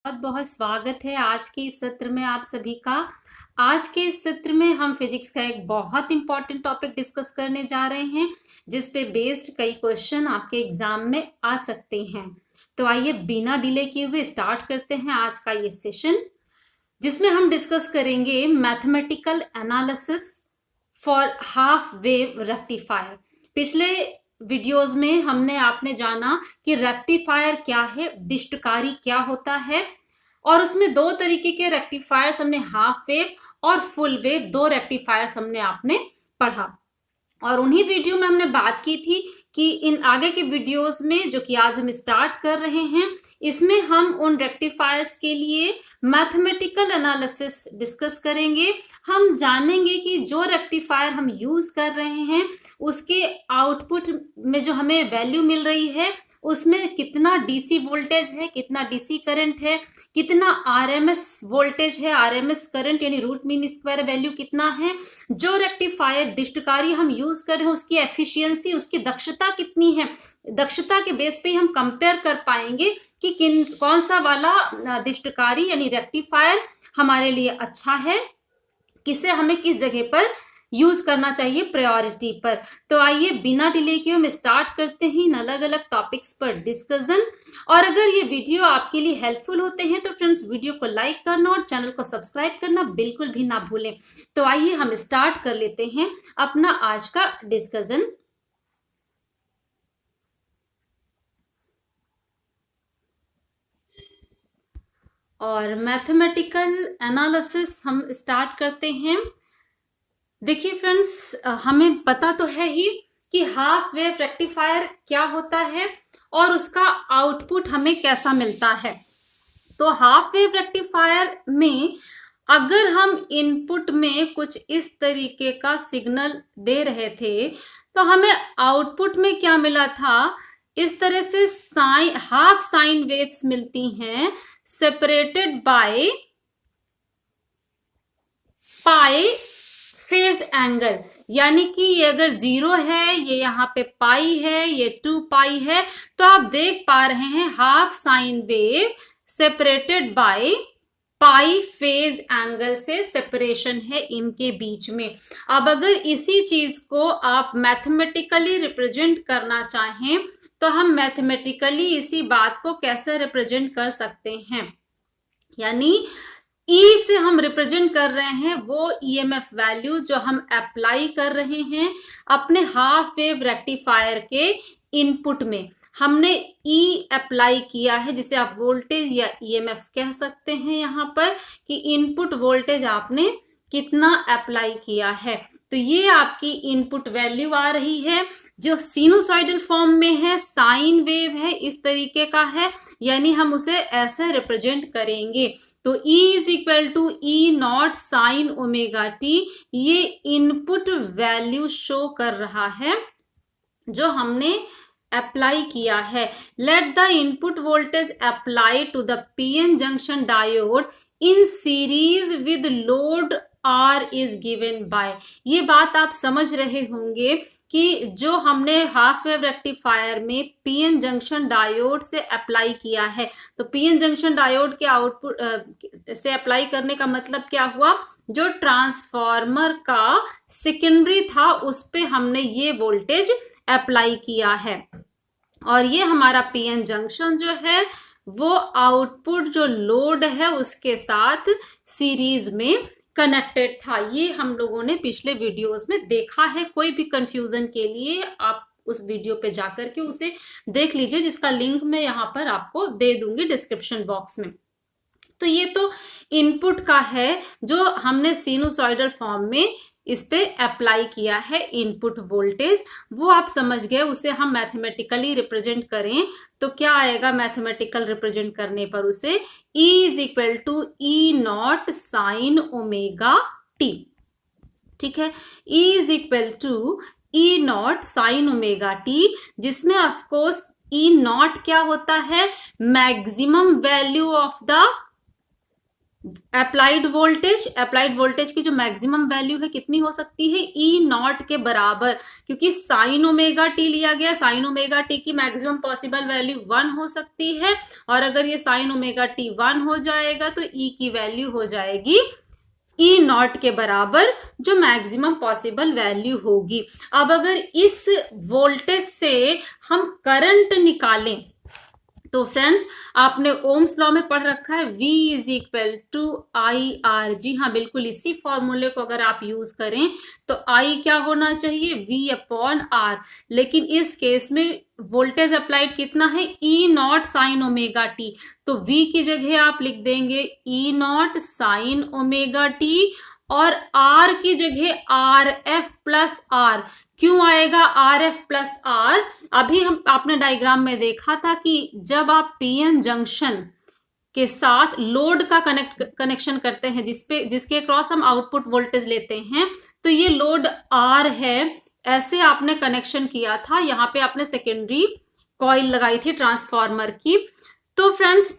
बहुत बहुत स्वागत है आज के इस सत्र में आप सभी का। आज के इस सत्र में हम फिजिक्स का एक बहुत इंपॉर्टेंट टॉपिक डिस्कस करने जा रहे हैं जिस पे बेस्ड कई क्वेश्चन आपके एग्जाम में आ सकते हैं। तो आइए बिना डिले किए हुए स्टार्ट करते हैं आज का ये सेशन, जिसमें हम डिस्कस करेंगे mathematical analysis for half wave rectifier. पिछले वीडियोस में हमने आपने जाना कि रेक्टिफायर क्या है, डिस्टकारी क्या होता है, और उसमें दो तरीके के रेक्टिफायर्स हमने हाफ वेव और फुल वेव दो रेक्टिफायर्स हमने आपने पढ़ा। और उन्हीं वीडियो में हमने बात की थी कि इन आगे के वीडियोस में जो कि आज हम स्टार्ट कर रहे हैं, इसमें हम उन रेक्टिफायर्स के लिए मैथमेटिकल एनालिसिस डिस्कस करेंगे। हम जानेंगे कि जो रेक्टिफायर हम यूज कर रहे हैं उसके आउटपुट में जो हमें वैल्यू मिल रही है उसमें कितना डीसी वोल्टेज है, कितना डीसी करंट है, कितना आरएमएस वोल्टेज है, आरएमएस करंट यानी रूट मीन स्क्वायर वैल्यू कितना है, जो रेक्टिफायर दिष्टकारी हम यूज कर रहे हैं उसकी एफिशिएंसी, उसकी दक्षता कितनी है। दक्षता के बेस पे हम कंपेयर कर पाएंगे कि कौन सा वाला दिष्टकारी यानी रेक्टिफायर हमारे लिए अच्छा है, किसे हमें किस जगह पर यूज करना चाहिए प्रायोरिटी पर। तो आइए बिना डिले के हम स्टार्ट करते हैं इन अलग अलग टॉपिक्स पर डिस्कशन। और अगर ये वीडियो आपके लिए हेल्पफुल होते हैं तो फ्रेंड्स वीडियो को लाइक करना और चैनल को सब्सक्राइब करना बिल्कुल भी ना भूलें। तो आइए हम स्टार्ट कर लेते हैं अपना आज का डिस्कशन। और मैथमेटिकल एनालिसिस हम स्टार्ट करते हैं। देखिए फ्रेंड्स, हमें पता तो है ही कि हाफ वेव रेक्टिफायर क्या होता है और उसका आउटपुट हमें कैसा मिलता है। तो हाफ वेव रेक्टिफायर में अगर हम इनपुट में कुछ इस तरीके का सिग्नल दे रहे थे तो हमें आउटपुट में क्या मिला था, इस तरह से साइन हाफ साइन वेव्स मिलती हैं separated by pi phase angle. यानी कि ये अगर 0 है, ये यहाँ पे पाई है, ये 2 पाई है, तो आप देख पा रहे हैं half sine wave separated by pi phase angle से सेपरेशन है इनके बीच में। अब अगर इसी चीज को आप मैथमेटिकली रिप्रेजेंट करना चाहें तो हम मैथमेटिकली इसी बात को कैसे रिप्रेजेंट कर सकते हैं, यानी E से हम रिप्रेजेंट कर रहे हैं वो ईएमएफ वैल्यू जो हम अप्लाई कर रहे हैं अपने हाफ वेव रेक्टिफायर के इनपुट में। हमने E अप्लाई किया है जिसे आप वोल्टेज या ईएमएफ कह सकते हैं यहाँ पर, कि इनपुट वोल्टेज आपने कितना अप्लाई किया है। तो ये आपकी इनपुट वैल्यू आ रही है जो सिनुसॉइडल फॉर्म में है, साइन वेव है, इस तरीके का है, यानी हम उसे ऐसे रिप्रेजेंट करेंगे। तो E is equal to E naught sine omega T, ये इनपुट वैल्यू शो कर रहा है जो हमने अप्लाई किया है। Let the input voltage apply to the PN junction diode in series with load R is given by. ये बात आप समझ रहे होंगे कि जो हमने हाफ वेव रेक्टिफायर में पीएन जंक्शन डायोड से अप्लाई किया है, तो पीएन जंक्शन डायोड के आउटपुट से अप्लाई करने का मतलब क्या हुआ, जो ट्रांसफार्मर का सेकेंडरी था उस पे हमने ये वोल्टेज अप्लाई किया है। और ये हमारा पीएन जंक्शन जो है वो आउटपुट जो लोड है उसके साथ सीरीज में कनेक्टेड था। ये हम लोगों ने पिछले वीडियोस में देखा है। कोई भी कंफ्यूजन के लिए आप उस वीडियो पे जाकर के उसे देख लीजिए, जिसका लिंक मैं यहाँ पर आपको दे दूंगी डिस्क्रिप्शन बॉक्स में। तो ये तो इनपुट का है जो हमने सिनुसॉइडल फॉर्म में इस पे अप्लाई किया है इनपुट वोल्टेज, वो आप समझ गए। उसे हम मैथमेटिकली रिप्रेजेंट करें तो क्या आएगा, मैथमेटिकल रिप्रेजेंट करने पर उसे E is equal to E naught sine omega t. ठीक है, E is equal to E naught sine omega t, जिसमें ऑफकोर्स E नॉट क्या होता है, maximum value of the applied voltage की जो मैक्सिमम वैल्यू है कितनी हो सकती है, ई नॉट के बराबर, क्योंकि साइन ओमेगा टी लिया गया, साइन ओमेगा टी की मैक्सिमम पॉसिबल वैल्यू 1 हो सकती है, और अगर ये साइन ओमेगा टी 1 हो जाएगा तो ई की वैल्यू हो जाएगी ई नॉट के बराबर, जो मैक्सिमम पॉसिबल वैल्यू होगी। अब अगर इस वोल्टेज से हम करंट निकालें तो फ्रेंड्स आपने ओम्स लॉ में पढ़ रखा है V is equal to I R. जी हाँ, बिल्कुल इसी फॉर्मूले को अगर आप यूज करें तो I क्या होना चाहिए, V अपॉन R। लेकिन इस केस में वोल्टेज अप्लाइड कितना है, E not sine omega t, तो V की जगह आप लिख देंगे E not sine omega T, और R की जगह आर एफ प्लस आर। क्यों आएगा आर एफ प्लस आर, अभी हम आपने डायग्राम में देखा था कि जब आप पीएन जंक्शन के साथ लोड का कनेक्शन करते हैं जिसके क्रॉस हम आउटपुट वोल्टेज लेते हैं, तो ये लोड आर है, ऐसे आपने कनेक्शन किया था, यहाँ पे आपने सेकेंडरी कॉइल लगाई थी ट्रांसफार्मर की। तो फ्रेंड्स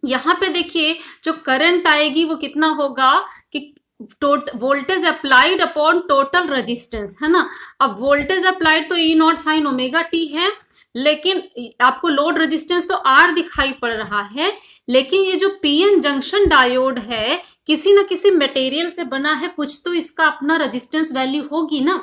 यहाँ पे देखिए जो करंट आएगी वो कितना होगा कि voltage applied upon total resistance, है ना। अब वोल्टेज अप्लाइड तो ई नॉट साइन ओमेगा टी है, लेकिन आपको लोड रेजिस्टेंस तो आर दिखाई पड़ रहा है, लेकिन ये जो पीएन जंक्शन डायोड है किसी ना किसी मटेरियल से बना है, कुछ तो इसका अपना रेजिस्टेंस वैल्यू होगी ना,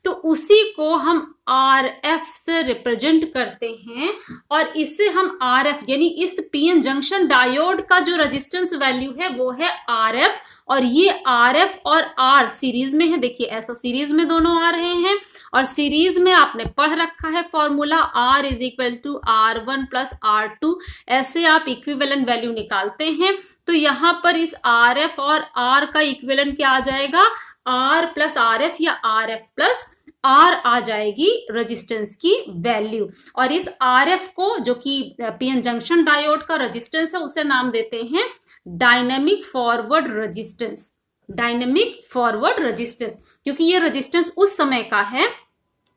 तो उसी को हम आर एफ से रिप्रेजेंट करते हैं, और इससे हम आर एफ यानी इस पीएन जंक्शन डायोड का जो रेजिस्टेंस वैल्यू है वो है आर एफ, और ये आर एफ और आर सीरीज में है। देखिए ऐसा सीरीज में दोनों आ रहे हैं, और सीरीज में आपने पढ़ रखा है formula R is equal to R one plus R two, ऐसे आप इक्विवेलेंट वैल्यू निकालते हैं। तो यहाँ पर इस आर एफ और आर का इक्विवेलेंट क्या आ जाएगा, आर प्लस आर एफ या आर एफ प्लस आर आ जाएगी रेजिस्टेंस की वैल्यू। और इस आर एफ को जो कि पीएन जंक्शन डायोड का रेजिस्टेंस है उसे नाम देते हैं dynamic forward resistance, dynamic forward resistance, क्योंकि ये रेजिस्टेंस उस समय का है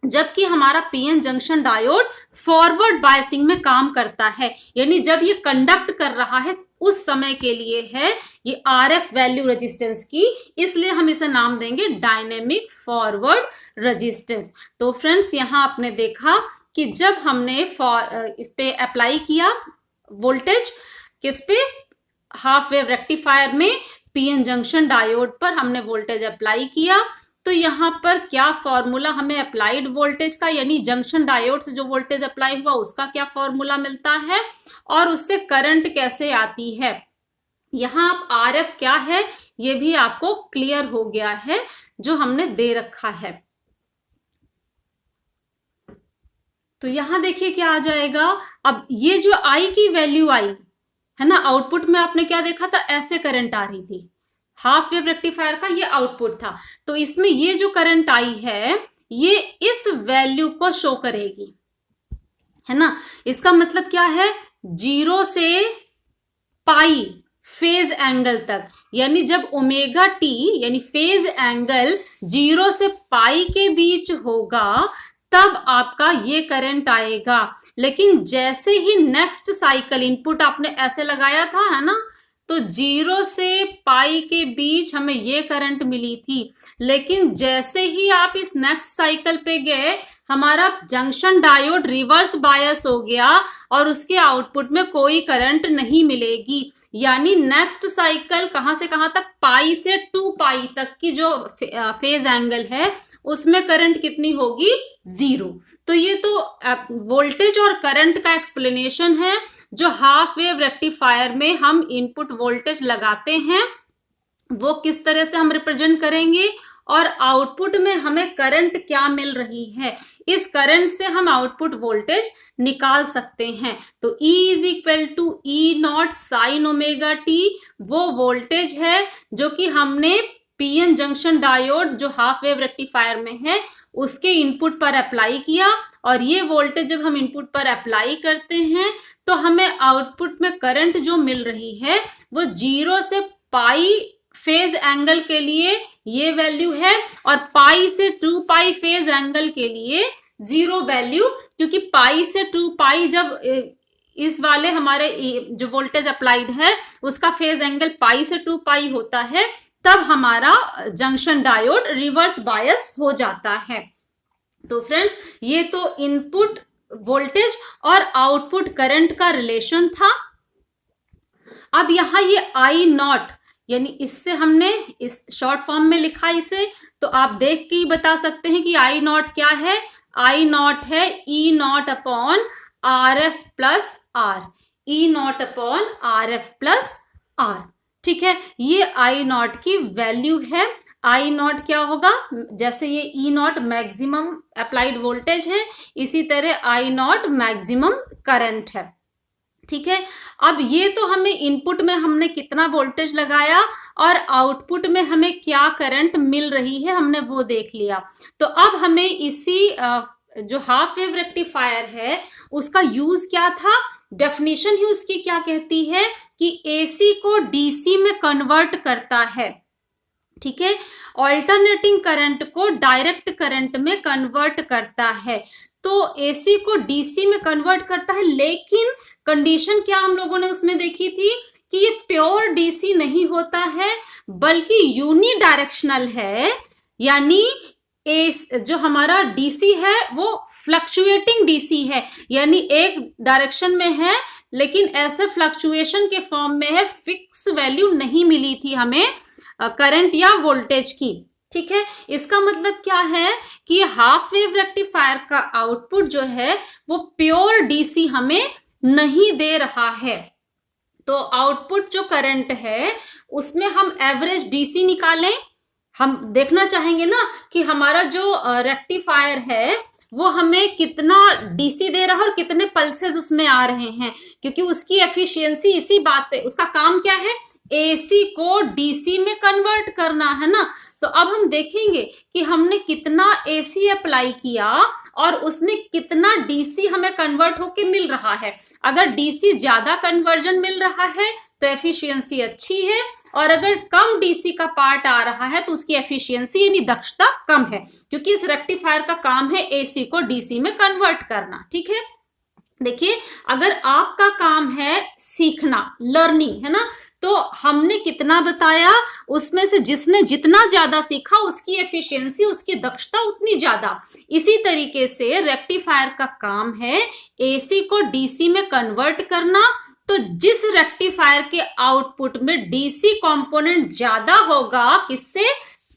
जबकि हमारा PN junction diode forward biasing में काम करता है, यानी जब ये कंडक्ट कर रहा है उस समय के लिए है ये आर एफ वैल्यू रेजिस्टेंस की, इसलिए हम इसे नाम देंगे डायनेमिक फॉरवर्ड रेजिस्टेंस। तो फ्रेंड्स यहाँ आपने देखा कि जब हमने इस पे अप्लाई किया वोल्टेज, किस पे, हाफ वेव रेक्टिफायर में पीएन जंक्शन डायोड पर हमने वोल्टेज अप्लाई किया, तो यहाँ पर क्या फॉर्मूला हमें अप्लाइड वोल्टेज का यानी जंक्शन डायोड से जो वोल्टेज अप्लाई हुआ उसका क्या फॉर्मूला मिलता है, और उससे करंट कैसे आती है। यहाँ आप आर एफ क्या है ये भी आपको क्लियर हो गया है जो हमने दे रखा है। तो यहाँ देखिए क्या आ जाएगा, अब ये जो आई की वैल्यू आई है ना, आउटपुट में आपने क्या देखा था, ऐसे करंट आ रही थी, हाफ वेव रेक्टिफायर का ये आउटपुट था, तो इसमें ये जो करंट आई है ये इस वैल्यू को शो करेगी, है ना। इसका मतलब क्या है, 0 से पाई फेज एंगल तक, यानी जब ओमेगा टी यानी फेज एंगल 0 से पाई के बीच होगा तब आपका ये करंट आएगा। लेकिन जैसे ही नेक्स्ट साइकिल इनपुट आपने ऐसे लगाया था, है ना, तो 0 से पाई के बीच हमें ये करंट मिली थी, लेकिन जैसे ही आप इस नेक्स्ट साइकिल पे गए हमारा जंक्शन डायोड रिवर्स बायस हो गया और उसके आउटपुट में कोई करंट नहीं मिलेगी। यानी नेक्स्ट साइकिल कहां से कहां तक, पाई से 2 पाई तक की जो फेज एंगल है उसमें करंट कितनी होगी, 0। तो ये तो वोल्टेज और करंट का एक्सप्लेनेशन है जो हाफ वेव रेक्टिफायर में हम इनपुट वोल्टेज लगाते हैं वो किस तरह से हम रिप्रेजेंट करेंगे, और आउटपुट में हमें करंट क्या मिल रही है, इस करंट से हम आउटपुट वोल्टेज निकाल सकते हैं। तो E is equal to E naught sine omega t वो वोल्टेज है जो कि हमने पीएन जंक्शन डायोड जो हाफ वेव रेक्टिफायर में है उसके इनपुट पर अप्लाई किया, और ये वोल्टेज जब हम इनपुट पर अप्लाई करते हैं तो हमें आउटपुट में करंट जो मिल रही है वो 0 से पाई फेज एंगल के लिए ये वैल्यू है, और पाई से 2 पाई फेज एंगल के लिए 0 वैल्यू, क्योंकि पाई से 2 पाई जब इस वाले हमारे जो वोल्टेज अप्लाइड है उसका फेज एंगल पाई से 2 पाई होता है, तब हमारा जंक्शन डायोड रिवर्स बायस हो जाता है। तो फ्रेंड्स, ये तो इनपुट वोल्टेज और आउटपुट करंट का रिलेशन था। अब यहां ये आई नॉट, यानी इससे हमने इस शॉर्ट फॉर्म में लिखा इसे, तो आप देख के ही बता सकते हैं कि आई नॉट क्या है। आई नॉट है E naught upon R F plus R, E naught upon R F plus R. ठीक है, ये आई नॉट की वैल्यू है। आई नॉट क्या होगा, जैसे ये ई नॉट मैक्सिमम अप्लाइड वोल्टेज है, इसी तरह आई नॉट मैक्सिमम करंट है। ठीक है, अब ये तो हमें इनपुट में हमने कितना वोल्टेज लगाया और आउटपुट में हमें क्या करंट मिल रही है हमने वो देख लिया। तो अब हमें इसी जो हाफ वेव रेक्टिफायर है उसका यूज क्या था, डेफिनेशन ही उसकी क्या कहती है कि एसी को डीसी में कन्वर्ट करता है। ठीक है, ऑल्टरनेटिंग करंट को डायरेक्ट करंट में कन्वर्ट करता है। तो एसी को डीसी में कन्वर्ट करता है, लेकिन कंडीशन क्या हम लोगों ने उसमें देखी थी कि ये प्योर डीसी नहीं होता है बल्कि यूनी डायरेक्शनल है, यानी जो हमारा डीसी है वो फ्लक्चुएटिंग डीसी है, यानी एक डायरेक्शन में है लेकिन ऐसे फ्लक्चुएशन के फॉर्म में है, फिक्स वैल्यू नहीं मिली थी हमें करंट या वोल्टेज की। ठीक है, इसका मतलब क्या है कि हाफ वेव रेक्टिफायर का आउटपुट जो है वो प्योर डीसी हमें नहीं दे रहा है। तो आउटपुट जो करंट है उसमें हम एवरेज डीसी निकालें। हम देखना चाहेंगे ना कि हमारा जो रेक्टिफायर है वो हमें कितना डीसी दे रहा है और कितने पल्सेस उसमें आ रहे हैं, क्योंकि उसकी एफिशिएंसी इसी बात पे, उसका काम क्या है, एसी को डीसी में कन्वर्ट करना है ना। तो अब हम देखेंगे कि हमने कितना एसी अप्लाई किया और उसमें कितना डीसी हमें कन्वर्ट होके मिल रहा है। अगर डीसी ज्यादा कन्वर्जन मिल रहा है तो एफिशिएंसी अच्छी है, और अगर कम डीसी का पार्ट आ रहा है तो उसकी एफिशिएंसी यानी दक्षता कम है, क्योंकि इस रेक्टिफायर का काम है एसी को डीसी में कन्वर्ट करना। ठीक है, देखिए अगर आपका काम है सीखना, लर्निंग है ना, तो हमने कितना बताया, उसमें से जिसने जितना ज्यादा सीखा उसकी एफिशिएंसी, उसकी दक्षता उतनी ज्यादा। इसी तरीके से रेक्टिफायर का काम है एसी को डीसी में कन्वर्ट करना। तो जिस रेक्टिफायर के आउटपुट में डीसी कंपोनेंट ज्यादा होगा, किससे,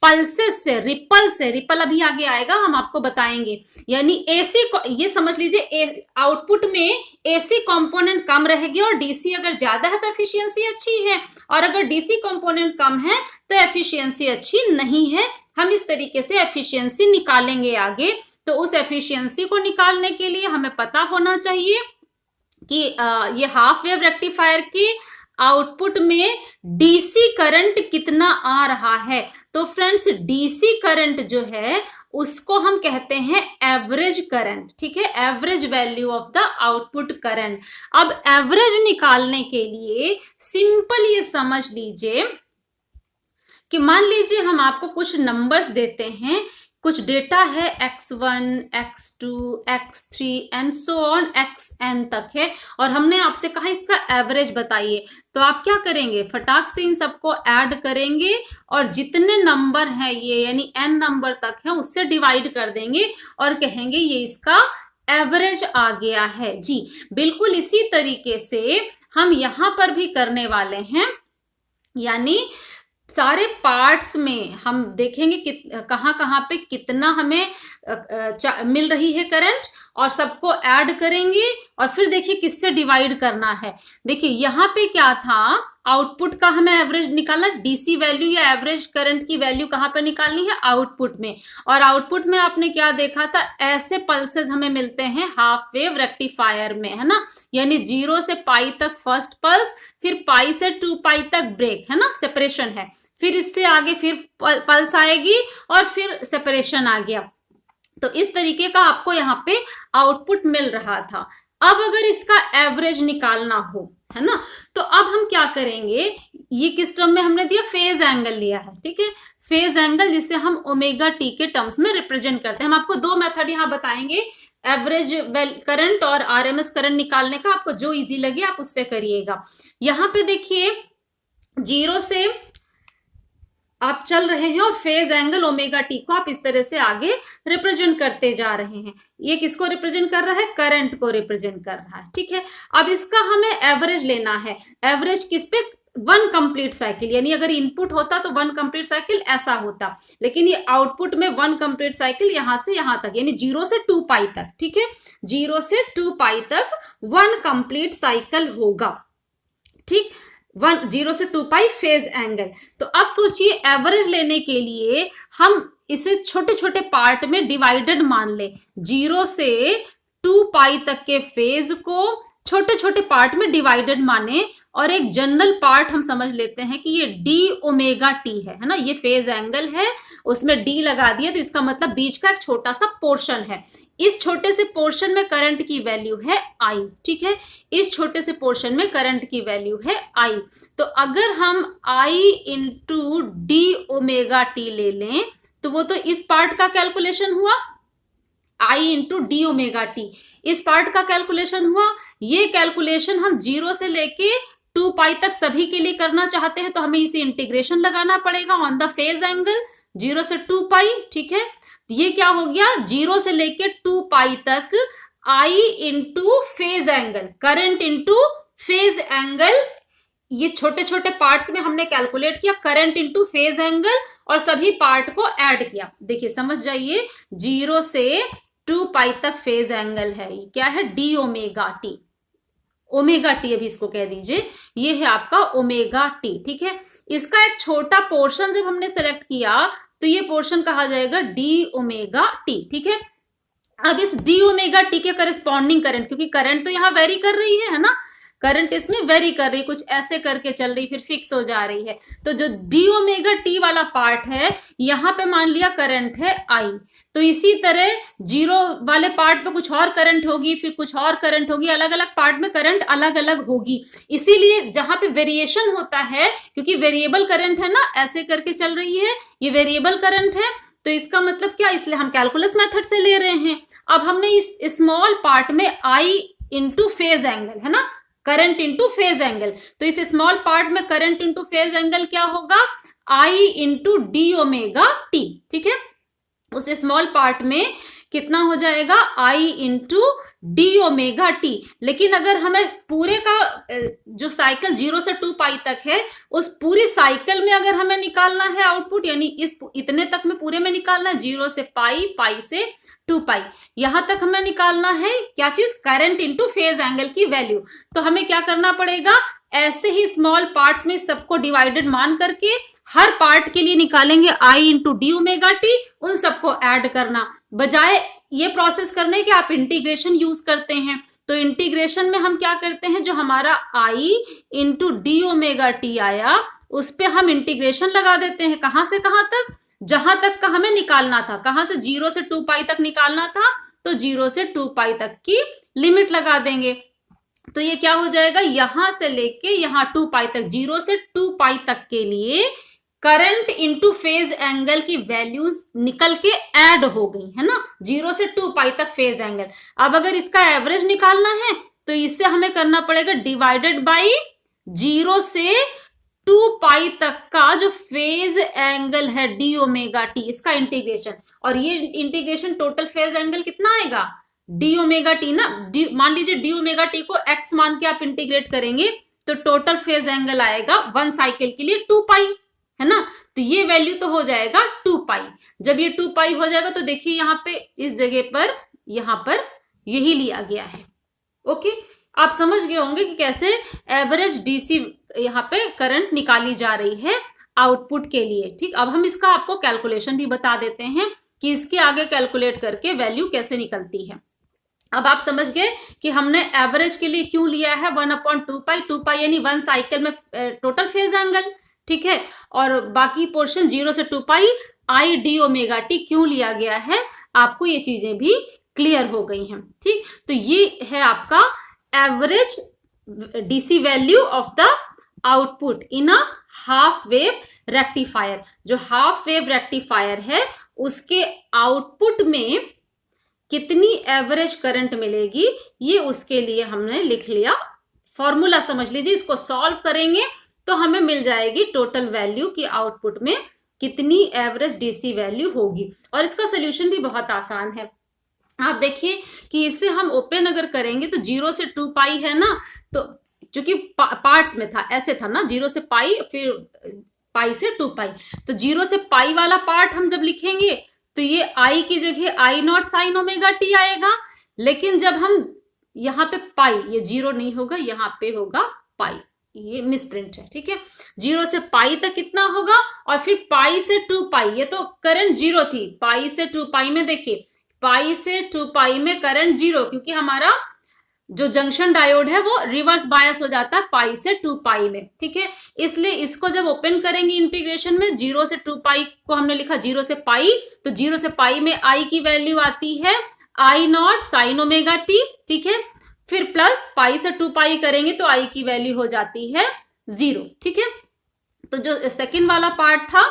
पल्सेस से, रिपल से। रिपल अभी आगे आएगा, हम आपको बताएंगे। यानी एसी को, ये समझ लीजिए आउटपुट में एसी कंपोनेंट कम रहेगी और डीसी अगर ज्यादा है तो एफिशिएंसी अच्छी है, और अगर डीसी कंपोनेंट कम है तो एफिशिएंसी अच्छी नहीं है। हम इस तरीके से एफिशिएंसी निकालेंगे आगे। तो उस एफिशिएंसी को निकालने के लिए हमें पता होना चाहिए कि ये हाफ वेव रेक्टिफायर के आउटपुट में डीसी करंट कितना आ रहा है। तो फ्रेंड्स, डीसी करंट जो है उसको हम कहते हैं एवरेज करंट। ठीक है, average value of the output current. अब एवरेज निकालने के लिए सिंपल ये समझ लीजिए कि मान लीजिए हम आपको कुछ नंबर्स देते हैं, कुछ डेटा है x1, x2, x3 and so on xn तक है, और हमने आपसे कहा इसका एवरेज बताइए। तो आप क्या करेंगे, फटाक से इन सबको ऐड करेंगे और जितने नंबर है ये यानी n नंबर तक है उससे डिवाइड कर देंगे और कहेंगे ये इसका एवरेज आ गया है। जी बिल्कुल इसी तरीके से हम यहाँ पर भी करने वाले हैं, यानी सारे पार्ट्स में हम देखेंगे कि कहाँ कहाँ पे कितना हमें मिल रही है करंट, और सबको ऐड करेंगे और फिर देखिए किससे डिवाइड करना है। देखिए यहाँ पे क्या था, आउटपुट का हमें एवरेज निकालना, डीसी वैल्यू या एवरेज करंट की वैल्यू कहाँ पे निकालनी है, आउटपुट में। और आउटपुट में आपने क्या देखा था, ऐसे पल्सेस हमें मिलते हैं हाफ वेव रेक्टिफायर में, है ना, यानी 0 से पाई तक फर्स्ट पल्स, फिर पाई से 2 पाई तक ब्रेक, है ना, सेपरेशन है, फिर इससे आगे फिर पल्स आएगी और फिर सेपरेशन आ गया। तो इस तरीके का आपको यहाँ पे आउटपुट मिल रहा था। अब अगर इसका एवरेज निकालना हो, है ना, तो अब हम क्या करेंगे, ये किस टर्म में हमने दिया, फेज एंगल लिया है। ठीक है, फेज एंगल जिसे हम ओमेगा टी के टर्म्स में रिप्रेजेंट करते हैं। हम आपको दो मेथड यहाँ बताएंगे, एवरेज करंट और आरएमएस करंट निकालने का, आपको जो इजी लगे आप उससे करिएगा। यहां पे देखिए 0 से आप चल रहे हैं और फेज एंगल ओमेगा टी को आप इस तरह से आगे रिप्रेजेंट करते जा रहे हैं। ये किसको रिप्रेजेंट कर रहा है? करंट को रिप्रेजेंट कर रहा है, ठीक है। अब इसका हमें एवरेज लेना है। एवरेज किस पे? 1 कंप्लीट साइकिल, यानी अगर इनपुट होता तो 1 कंप्लीट साइकिल ऐसा होता, लेकिन ये आउटपुट में 1 कंप्लीट साइकिल यहां से यहां तक, यानी 0 से 2 पाई तक, ठीक है। 0 से 2 पाई तक 1 कंप्लीट साइकिल होगा, ठीक। 0 से 2 पाई फेज एंगल। तो अब सोचिए एवरेज लेने के लिए हम इसे छोटे छोटे पार्ट में डिवाइडेड मान ले। 0 से 2 पाई तक के फेज को छोटे छोटे पार्ट में डिवाइडेड माने, और एक जनरल पार्ट हम समझ लेते हैं कि ये डी ओमेगा टी है ना। ये फेज एंगल है, उसमें डी लगा दिया तो इसका मतलब बीच का एक छोटा सा पोर्शन है। इस छोटे से पोर्शन में करंट की वैल्यू है आई, ठीक है। इस छोटे से पोर्शन में करंट की वैल्यू है आई। तो अगर हम आई इंटू डी ओमेगा टी ले लें तो वो तो इस पार्ट का कैलकुलेशन हुआ, आई इंटू डी ओमेगा टी इस पार्ट का कैलकुलेशन हुआ। ये कैलकुलेशन हम 0 से लेके 2 पाई तक सभी के लिए करना चाहते हैं तो हमें इसे इंटीग्रेशन लगाना पड़ेगा ऑन द फेज एंगल 0 से 2 पाई, ठीक है। ये क्या हो गया? 0 से लेके 2 पाई तक I into phase angle, current into phase angle. ये छोटे छोटे पार्ट्स में हमने कैलकुलेट किया करंट इंटू फेज एंगल और सभी पार्ट को ऐड किया। देखिए समझ जाइए, 0 से 2 पाई तक फेज एंगल है, ये क्या है? D omega T. Omega T अभी इसको कह दीजिए, ये है आपका ओमेगा टी, ठीक है। इसका एक छोटा पोर्शन जब हमने सेलेक्ट किया तो ये पोर्शन कहा जाएगा डी ओमेगा टी, ठीक है। अब इस डी ओमेगा टी के करस्पॉन्डिंग करंट, क्योंकि करंट तो यहाँ वेरी कर रही है ना, करंट इसमें वेरी कर रही, कुछ ऐसे करके चल रही फिर फिक्स हो जा रही है। तो जो डी ओमेगा टी वाला पार्ट है यहाँ पे मान लिया करंट है आई, तो इसी तरह 0 वाले पार्ट पे कुछ और करंट होगी, फिर कुछ और करंट होगी, अलग अलग पार्ट में करंट अलग अलग होगी। इसीलिए जहां पे वेरिएशन होता है, क्योंकि वेरिएबल करंट है ना, ऐसे करके चल रही है, ये वेरिएबल करंट है, तो इसका मतलब क्या? इसलिए हम कैलकुलस मेथड से ले रहे हैं। अब हमने इस स्मॉल पार्ट में आई इंटू फेज एंगल है ना, करंट इंटू फेज एंगल, तो इस स्मॉल पार्ट में करंट इंटू फेज एंगल क्या होगा? आई इंटू डी ओमेगा टी, ठीक है। उस स्मॉल पार्ट में कितना हो जाएगा? आई इंटू डी ओमेगा टी। लेकिन अगर हमें पूरे का जो साइकिल 0 से 2 पाई तक है, उस पूरी साइकिल में अगर हमें निकालना है आउटपुट, यानी इस इतने तक में पूरे में निकालना है, 0 से पाई, पाई से 2 पाई, यहां तक हमें निकालना है क्या चीज? करंट इंटू फेज एंगल की वैल्यू। तो हमें क्या करना पड़ेगा? ऐसे ही स्मॉल पार्ट्स में सबको डिवाइडेड मान करके हर पार्ट के लिए निकालेंगे आई इंटू डी ओमेगा टी, उन सबको ऐड करना, बजाय ये प्रोसेस करने के आप इंटीग्रेशन यूज करते हैं। तो इंटीग्रेशन में हम क्या करते हैं, जो हमारा आई इंटू डी ओमेगा टी आया उस पे हम इंटीग्रेशन लगा देते हैं। कहां से कहां तक? जहां तक का हमें निकालना था। कहां से? 0 से 2 पाई तक निकालना था, तो 0 से 2 पाई तक की लिमिट लगा देंगे। तो ये क्या हो जाएगा? यहां से लेके यहां 2 पाई तक, 0 से 2 पाई तक के लिए करंट इंटू फेज एंगल की वैल्यूज निकल के ऐड हो गई है ना, 0 से 2 पाई तक फेज एंगल। अब अगर इसका एवरेज निकालना है तो इससे हमें करना पड़ेगा डिवाइडेड बाई 0 से 2 पाई तक का जो फेज एंगल है डी ओमेगा टी, इसका इंटीग्रेशन। और ये इंटीग्रेशन टोटल फेज एंगल कितना आएगा? डी ओमेगा टी ना, मान लीजिए डी ओमेगा टी को एक्स मान के आप इंटीग्रेट करेंगे तो टोटल फेज एंगल आएगा 1 साइकिल के लिए 2 पाई, है ना। तो ये वैल्यू तो हो जाएगा 2 पाई। जब ये 2 पाई हो जाएगा तो देखिए यहाँ पे इस जगह पर यहाँ पर यही लिया गया है। ओके, आप समझ गए होंगे कि कैसे एवरेज डीसी यहाँ पे करंट निकाली जा रही है आउटपुट के लिए। ठीक, अब हम इसका आपको कैलकुलेशन भी बता देते हैं कि इसके आगे कैलकुलेट करके वैल्यू कैसे निकलती है। अब आप समझ गए कि हमने एवरेज के लिए क्यों लिया है 1/2 पाई, 2 पाई यानी 1 साइकिल में टोटल फेज एंगल, ठीक है। और बाकी पोर्शन 0 से 2 पाई आई डी ओमेगा टी क्यों लिया गया है, आपको ये चीजें भी क्लियर हो गई हैं। ठीक, तो ये है आपका average DC value of the output in a half wave rectifier. जो हाफ वेव रेक्टिफायर है उसके आउटपुट में कितनी एवरेज करंट मिलेगी, ये उसके लिए हमने लिख लिया। फॉर्मूला समझ लीजिए, इसको सॉल्व करेंगे तो हमें मिल जाएगी टोटल वैल्यू की आउटपुट में कितनी एवरेज डीसी वैल्यू होगी। और इसका सोल्यूशन भी बहुत आसान है। आप देखिए कि इसे हम ओपन अगर करेंगे तो 0 से 2 पाई है ना, तो चूंकि पार्ट्स में था, ऐसे था ना, 0 से पाई फिर पाई से 2 पाई, तो 0 से पाई वाला पार्ट हम जब लिखेंगे तो ये आई की जगह I naught sine omega T आएगा। लेकिन जब हम यहाँ पे पाई, ये 0 नहीं होगा, यहाँ पे होगा पाई, ये मिसप्रिंट है, ठीक है। 0 से पाई तक कितना होगा, और फिर पाई से 2 पाई, ये तो करंट 0 थी, पाई से 2 पाई में देखिए, पाई से 2 पाई में करंट 0, क्योंकि हमारा जो जंक्शन डायोड है वो रिवर्स बायस हो जाता है पाई से 2 पाई में, ठीक है। इसलिए इसको जब ओपन करेंगे इंटीग्रेशन में, 0 से 2 पाई को हमने लिखा 0 से पाई, तो 0 से पाई में आई की वैल्यू आती है I naught sine omega t, ठीक है। फिर प्लस पाई से 2 पाई करेंगे तो आई की वैल्यू हो जाती है 0, ठीक है। तो जो सेकेंड वाला पार्ट था,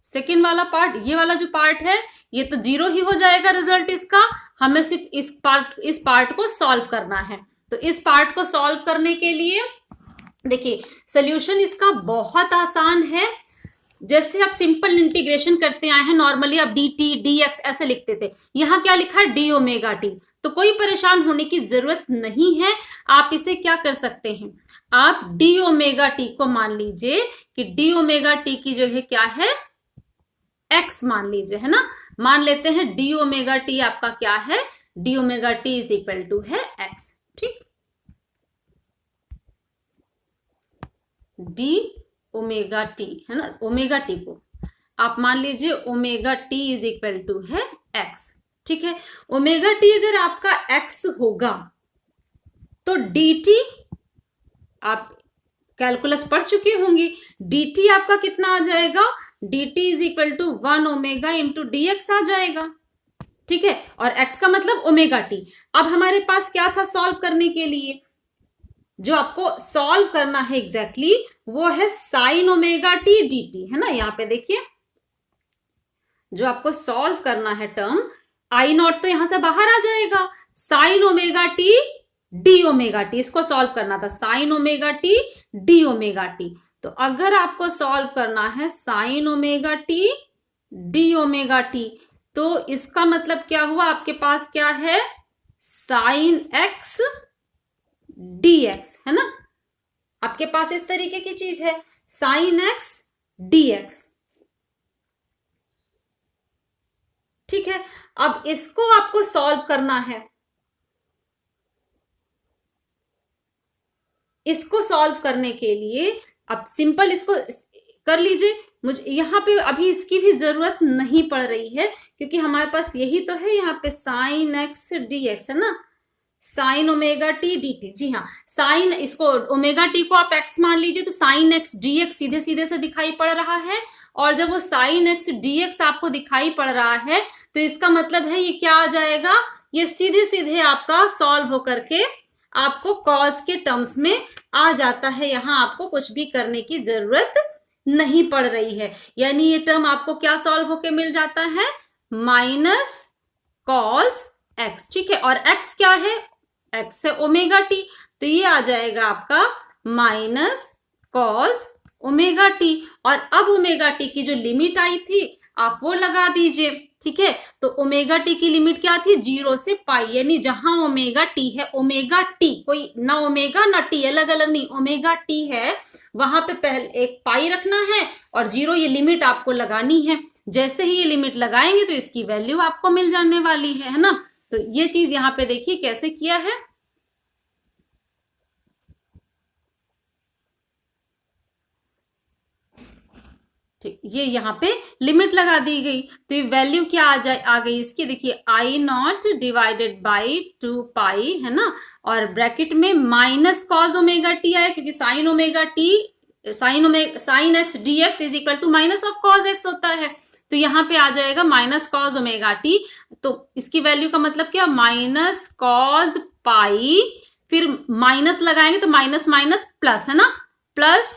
सेकेंड वाला पार्ट, ये वाला जो पार्ट है ये तो 0 ही हो जाएगा रिजल्ट इसका। हमें सिर्फ इस पार्ट को सॉल्व करना है। तो इस पार्ट को सॉल्व करने के लिए देखिए सोल्यूशन इसका बहुत आसान है। जैसे आप सिंपल इंटीग्रेशन करते आए हैं, नॉर्मली आप डी टी डी एक्स ऐसे लिखते थे, यहाँ क्या लिखा है डी ओमेगा टी, तो कोई परेशान होने की जरूरत नहीं है। आप इसे क्या कर सकते हैं, आप डी ओमेगा टी को मान लीजिए कि डी ओमेगा टी की जगह क्या है, एक्स मान लीजिए, है ना। मान लेते हैं डी ओमेगा टी आपका क्या है, d omega T is equal to है एक्स, ठीक। डी ओमेगा टी है ना, ओमेगा टी को आप मान लीजिए omega T is equal to है एक्स, ठीक है। ओमेगा टी अगर आपका एक्स होगा तो डी टी, आप कैलकुलस पढ़ चुकी होंगी, डी टी आपका कितना आ जाएगा, D T is equal to 1 omega into D X आ जाएगा, ठीक है। और एक्स का मतलब ओमेगा टी। अब हमारे पास क्या था सॉल्व करने के लिए, जो आपको सॉल्व करना है एग्जैक्टली वो है sign omega T D t, है ना। यहाँ पे देखिए जो आपको सॉल्व करना है टर्म, आई नॉट तो यहां से बाहर आ जाएगा, sign omega T D omega T, इसको सॉल्व करना था, sign omega T D omega t. तो अगर आपको सॉल्व करना है sign omega T D omega t, तो इसका मतलब क्या हुआ, आपके पास क्या है, साइन एक्स डी एक्स, है ना। आपके पास इस तरीके की चीज है, साइन एक्स डी एक्स, ठीक है। अब इसको आपको सॉल्व करना है, इसको सॉल्व करने के लिए अब सिंपल इसको कर लीजिए। मुझे यहाँ पे अभी इसकी भी जरूरत नहीं पड़ रही है, क्योंकि हमारे पास यही तो है, यहाँ पे साइन एक्स डी एक्स है ना, sine omega T D T, जी हाँ। साइन, इसको ओमेगा टी को आप एक्स मान लीजिए, तो साइन एक्स डी एक्स सीधे सीधे से दिखाई पड़ रहा है। और जब वो साइन एक्स डी एक्स आपको दिखाई पड़ रहा है तो इसका मतलब है ये क्या आ जाएगा, ये सीधे सीधे आपका सॉल्व होकर के आपको कॉस के टर्म्स में आ जाता है। यहाँ आपको कुछ भी करने की जरूरत नहीं पड़ रही है, यानी ये टर्म आपको क्या सॉल्व होके मिल जाता है, माइनस कॉस एक्स, ठीक है। और एक्स क्या है, एक्स है ओमेगा टी, तो ये आ जाएगा आपका माइनस कॉस ओमेगा टी। और अब ओमेगा टी की जो लिमिट आई थी आप वो लगा दीजिए, ठीक है। तो ओमेगा टी की लिमिट क्या थी, 0 से पाई, यानी जहां ओमेगा टी है, ओमेगा टी कोई ना ओमेगा ना टी अलग अलग नहीं, ओमेगा टी है, वहां पे पहले एक पाई रखना है और 0 ये लिमिट आपको लगानी है। जैसे ही ये लिमिट लगाएंगे तो इसकी वैल्यू आपको मिल जाने वाली है ना। तो ये चीज यहाँ पे देखिए कैसे किया है, ठीक, ये यहाँ पे लिमिट लगा दी गई, तो ये वैल्यू क्या आ गई इसकी, देखिए आई नॉट डिवाइडेड बाई 2 पाई, है ना। और ब्रैकेट में माइनस कॉस ओमेगा टी आया, क्योंकि sine omega t sine x d x is equal to minus of cos x होता है, तो यहाँ पे आ जाएगा माइनस कॉस ओमेगा टी। तो इसकी वैल्यू का मतलब क्या, माइनस कॉस पाई, फिर माइनस लगाएंगे तो माइनस माइनस प्लस, है ना, प्लस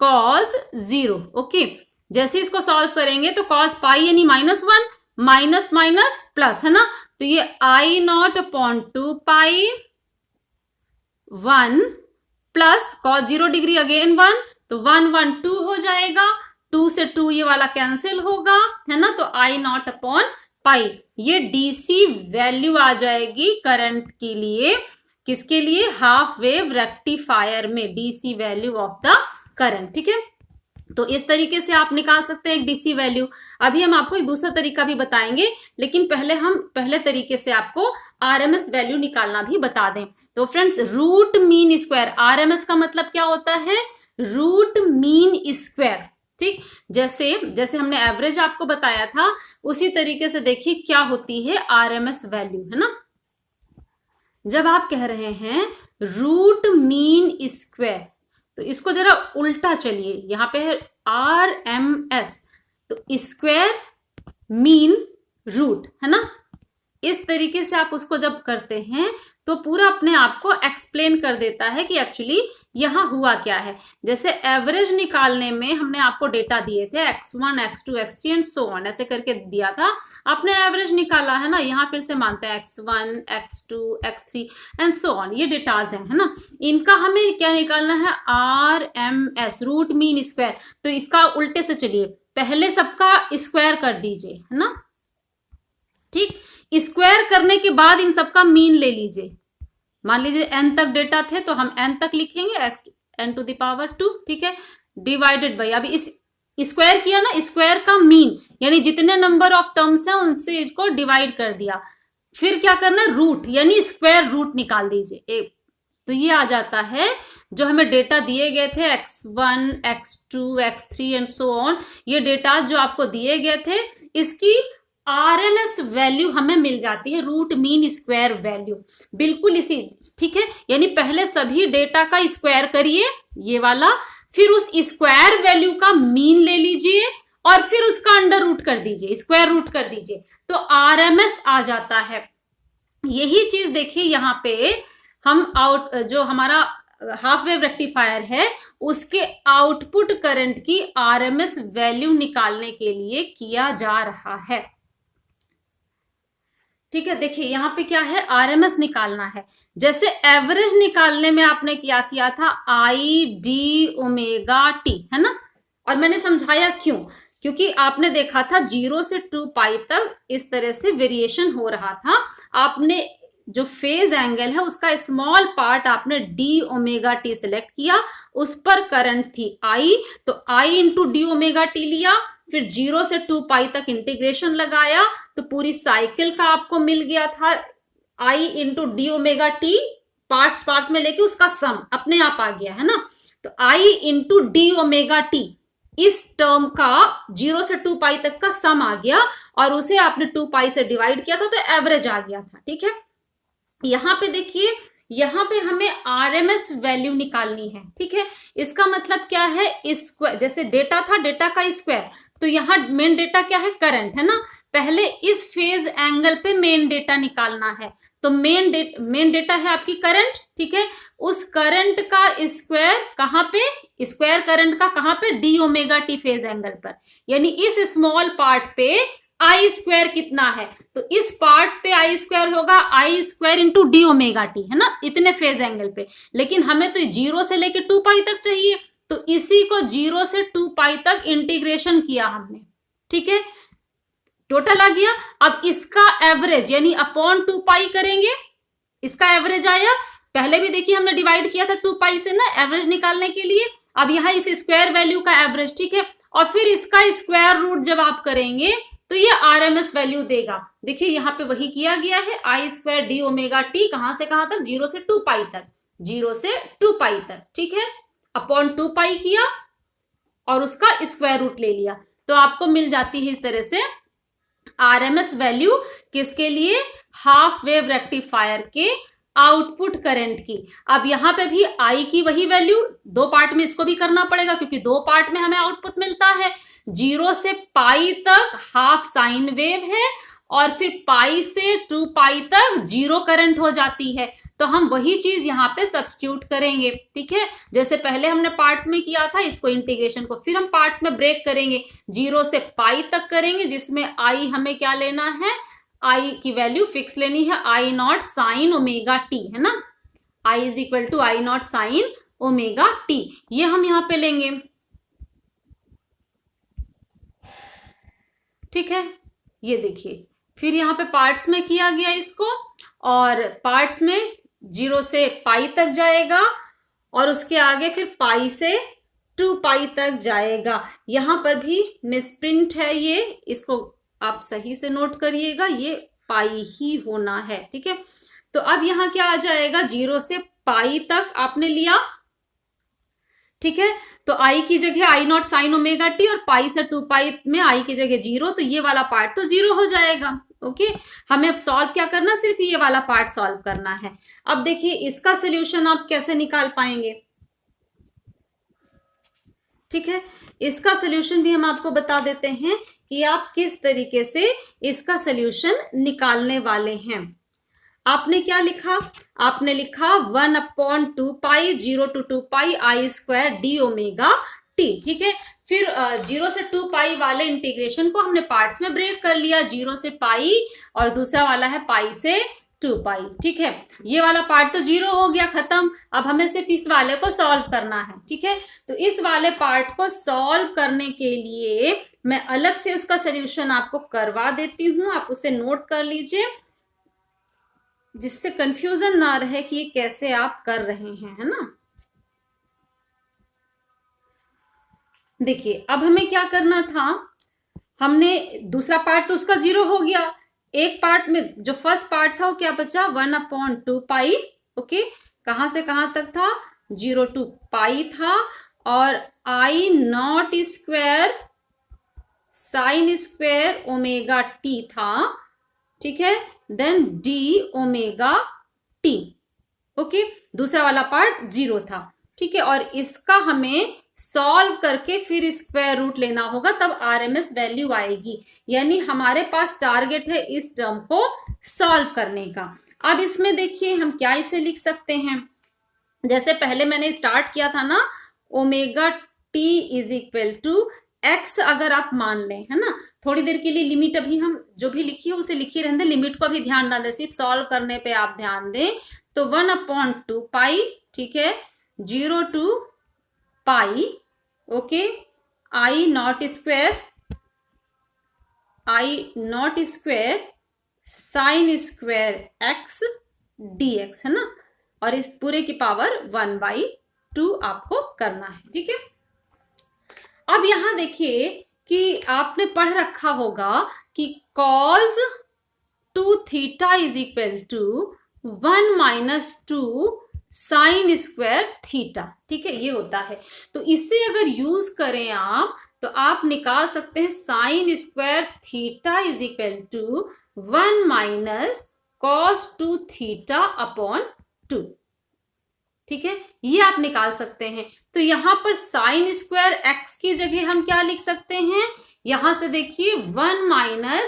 कॉस 0, ओके। जैसे इसको सॉल्व करेंगे तो कॉस पाई यानी -1 माइनस माइनस प्लस, है ना, तो ये I naught upon 2 pi 1 plus cos 0 degree again 1, तो 1 1 2 हो जाएगा, 2 से 2 ये वाला कैंसिल होगा, है ना, तो आई नॉट अपॉन पाई, ये डीसी वैल्यू आ जाएगी करंट के लिए, किसके लिए, हाफ वेव रेक्टिफायर में DC value of the current. ठीक है, तो इस तरीके से आप निकाल सकते हैं एक डीसी वैल्यू। अभी हम आपको एक दूसरा तरीका भी बताएंगे, लेकिन पहले तरीके से आपको आरएमएस वैल्यू निकालना भी बता दें। तो friends, root mean square, RMS का मतलब क्या होता है, रूट मीन स्क्वायर। ठीक, जैसे हमने एवरेज आपको बताया था, उसी तरीके से देखिए क्या होती है आरएमएस वैल्यू, है ना। जब आप कह रहे हैं रूट मीन स्क्वायर, तो इसको जरा उल्टा चलिए, यहां पे है आर एम एस, तो स्क्वायर मीन रूट, है ना, इस तरीके से आप उसको जब करते हैं तो पूरा अपने आप को एक्सप्लेन कर देता है कि एक्चुअली यहां हुआ क्या है। जैसे एवरेज निकालने में हमने आपको डेटा दिए थे x1 x2 x3 and so on, ऐसे करके दिया था, आपने एवरेज निकाला, है ना, यहाँ फिर से मानते हैं x1 x2 x3 and so on, ये डेटाज है ना, इनका हमें क्या निकालना है, R M S, root mean square. तो इसका उल्टे से चलिए, पहले सबका स्क्वायर कर दीजिए, है ना, ठीक, स्क्वायर करने के बाद इन सबका मीन ले लीजिए। मान लीजिए n तक डेटा थे तो हम n तक लिखेंगे n टू द पावर 2, ठीक है, डिवाइडेड बाई, अभी इस स्क्वायर किया ना, स्क्वायर का मीन यानी जितने नंबर ऑफ टर्म्स हैं उनसे इसको डिवाइड कर दिया, फिर क्या करना, रूट यानी स्क्वायर रूट निकाल दीजिए एक, तो ये आ जाता है जो हमें डेटा दिए गए थे x1 x2 x3 and so on, ये डेटा जो आपको दिए गए थे इसकी आरएमएस वैल्यू हमें मिल जाती है, रूट मीन स्क्वायर वैल्यू, बिल्कुल इसी, ठीक है, यानी पहले सभी डेटा का स्क्वायर करिए ये वाला, फिर उस स्क्वायर वैल्यू का मीन ले लीजिए और फिर उसका अंडर रूट कर दीजिए, स्क्वायर रूट कर दीजिए, तो आरएमएस आ जाता है। यही चीज देखिए यहाँ पे हम जो हमारा हाफ वेव रेक्टिफायर है उसके आउटपुट करंट की आरएमएस वैल्यू निकालने के लिए किया जा रहा है। ठीक है, देखिए यहाँ पे क्या है, आरएमएस निकालना है। जैसे एवरेज निकालने में आपने क्या किया था, आई डी ओमेगा टी, है ना, और मैंने समझाया क्यों, क्योंकि आपने देखा था 0 से 2 पाई तक इस तरह से वेरिएशन हो रहा था, आपने जो फेज एंगल है उसका स्मॉल पार्ट आपने डी ओमेगा टी सिलेक्ट किया, उस पर करंट थी आई, तो आई इंटू डी ओमेगा टी लिया, फिर 0 से 2 पाई तक इंटीग्रेशन लगाया, तो पूरी साइकिल का आपको मिल गया था I into D omega T, parts में लेके उसका सम अपने आप आ गया, है ना, तो आई इंटू डी ओमेगा टी, इस टर्म का 0 से 2 पाई तक का सम आ गया और उसे आपने 2 पाई से डिवाइड किया था तो एवरेज आ गया था। ठीक है, यहां पे देखिए, यहां पे हमें आरएमएस वैल्यू निकालनी है। ठीक है, इसका मतलब क्या है, स्क्वायर, जैसे डेटा था, डेटा का स्क्वायर, तो यहाँ मेन डेटा क्या है, करंट, है ना, पहले इस फेज एंगल पे मेन डेटा निकालना है, तो मेन डेटा है आपकी करंट। ठीक है, उस करंट का स्क्वायर कहां पे, स्क्वायर करंट का कहां पे, D omega T phase angle पर, यानी इस स्मॉल पार्ट पे आई स्क्वायर कितना है, तो इस पार्ट पे आई स्क्वायर होगा I square into D omega T, है ना, इतने फेज एंगल पे, लेकिन हमें तो 0 से लेके 2 पाई तक चाहिए, तो इसी को 0 से 2 पाई तक इंटीग्रेशन किया हमने। ठीक है, टोटल आ गया, अब इसका एवरेज यानी अपॉन 2 पाई करेंगे, इसका एवरेज आया, पहले भी देखिए हमने डिवाइड किया था 2 पाई से ना एवरेज निकालने के लिए, अब यहाँ इस स्क्वायर वैल्यू का एवरेज। ठीक है, और फिर इसका स्क्वायर रूट जब आप करेंगे तो ये आरएमएस वैल्यू देगा। देखिए यहाँ पे वही किया गया है, आई स्क्वायर डी ओमेगा टी, कहां से कहां तक, 0 से 2 पाई तक, 0 से 2 पाई तक। ठीक है, अपॉन 2 पाई किया और उसका स्क्वायर रूट ले लिया, तो आपको मिल जाती है इस तरह से आरएमएस वैल्यू, किसके लिए, हाफ वेव रेक्टिफायर के आउटपुट करंट की। अब यहां पे भी आई की वही वैल्यू, 2 पार्ट में इसको भी करना पड़ेगा क्योंकि 2 पार्ट में हमें आउटपुट मिलता है। 0 से पाई तक हाफ साइन वेव है और फिर पाई से 2 पाई तक 0 करंट हो जाती है, तो हम वही चीज यहाँ पे सब्स्टिट्यूट करेंगे, ठीक है। जैसे पहले हमने पार्ट्स में किया था, इसको इंटीग्रेशन को फिर हम पार्ट्स में ब्रेक करेंगे, 0 से पाई तक करेंगे, जिसमें आई हमें क्या लेना है, आई की वैल्यू फिक्स लेनी है, I naught sine omega T, है ना, I is equal to I naught sine omega T, ये हम यहां पे लेंगे, ठीक है। ये देखिए फिर यहाँ पे पार्ट्स में किया गया इसको, और पार्ट्स में 0 से पाई तक जाएगा और उसके आगे फिर पाई से 2 पाई तक जाएगा। यहां पर भी मिसप्रिंट है, ये इसको आप सही से नोट करिएगा, ये पाई ही होना है, ठीक है। तो अब यहाँ क्या आ जाएगा, 0 से पाई तक आपने लिया, ठीक है। तो आई की जगह I naught sine omega T और पाई से 2 पाई में आई की जगह 0, तो ये वाला पार्ट तो 0 हो जाएगा, ओके। हमें अब सॉल्व क्या करना, सिर्फ ये वाला पार्ट सॉल्व करना है। अब देखिए इसका सोल्यूशन आप कैसे निकाल पाएंगे, ठीक है। इसका सोल्यूशन भी हम आपको बता देते हैं कि आप किस तरीके से इसका सोल्यूशन निकालने वाले हैं। आपने क्या लिखा, आपने लिखा 1/2 पाई 0 to 2 pi I square D omega t, ठीक है। फिर 0 से 2 पाई वाले इंटीग्रेशन को हमने पार्ट्स में ब्रेक कर लिया, 0 से पाई और दूसरा वाला है पाई से 2 पाई, ठीक है। ये वाला पार्ट तो 0 हो गया, खत्म। अब हमें सिर्फ इस वाले को सॉल्व करना है, ठीक है। तो इस वाले पार्ट को सॉल्व करने के लिए मैं अलग से उसका सोल्यूशन आपको करवा देती हूं, आप उसे नोट कर लीजिए, जिससे कंफ्यूजन ना रहे कि ये कैसे आप कर रहे हैं, है ना। देखिए अब हमें क्या करना था, हमने दूसरा पार्ट तो उसका 0 हो गया, एक पार्ट में जो फर्स्ट पार्ट था वो क्या बचा, 1/2 पाई, ओके। कहां से कहां तक था, 0 to पाई था, और I naught square sine square omega T था, ठीक है। Then D omega T, okay. दूसरा वाला पार्ट 0 था, ठीक है। और इसका हमें सॉल्व करके फिर स्क्वायर रूट लेना होगा, तब आरएमएस वैल्यू आएगी। यानी हमारे पास टारगेट है इस टर्म को सॉल्व करने का। अब इसमें देखिए हम क्या इसे लिख सकते हैं, जैसे पहले मैंने स्टार्ट किया था ना, omega T is equal to x अगर आप मान लें, है ना। थोड़ी देर के लिए लिमिट अभी हम जो भी लिखी है उसे लिखी रहने दें, लिमिट को भी ध्यान ना दें, सिर्फ सॉल्व करने पे आप ध्यान दें। तो 1/2 पाई, ठीक है, 0 to pi, okay, I naught square sine square x d X, है ना। और इस पूरे की पावर 1/2 आपको करना है, ठीक है। अब यहां देखिए कि आपने पढ़ रखा होगा कि cos 2 theta is equal to 1 - 2 sine square theta, ठीक है, ये होता है। तो इसे अगर यूज करें आप, तो आप निकाल सकते हैं sine square theta is equal to 1 - cos 2 theta upon 2, ठीक है, ये आप निकाल सकते हैं। तो यहां पर साइन स्क्वायर एक्स की जगह हम क्या लिख सकते हैं, यहां से देखिए 1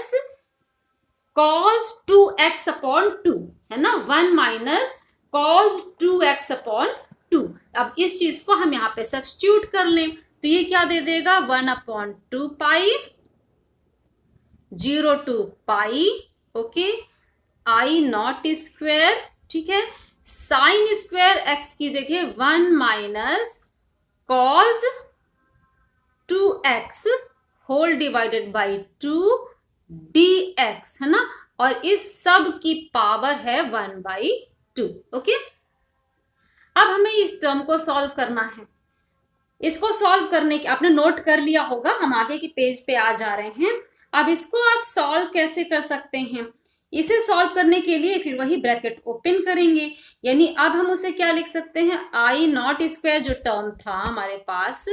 - cos 2x अपॉन 2, है ना, 1 - cos 2x अपॉन 2। अब इस चीज को हम यहां पे सब्स्टिट्यूट कर लें, तो ये क्या दे देगा, 1/2 पाई 0 to pi, okay, I naught square, ठीक है, साइन स्क्वायर एक्स की जगह 1 - cos 2x whole divided by 2 dx, है ना। और इस सब की पावर है 1/2, ओके। अब हमें इस टर्म को सॉल्व करना है। इसको सॉल्व करने के आपने नोट कर लिया होगा, हम आगे के पेज पे आ जा रहे हैं। अब इसको आप सॉल्व कैसे कर सकते हैं, इसे सॉल्व करने के लिए फिर वही ब्रैकेट ओपन करेंगे, यानी अब हम उसे क्या लिख सकते हैं, आई नॉट स्क्वायर जो टर्म था हमारे पास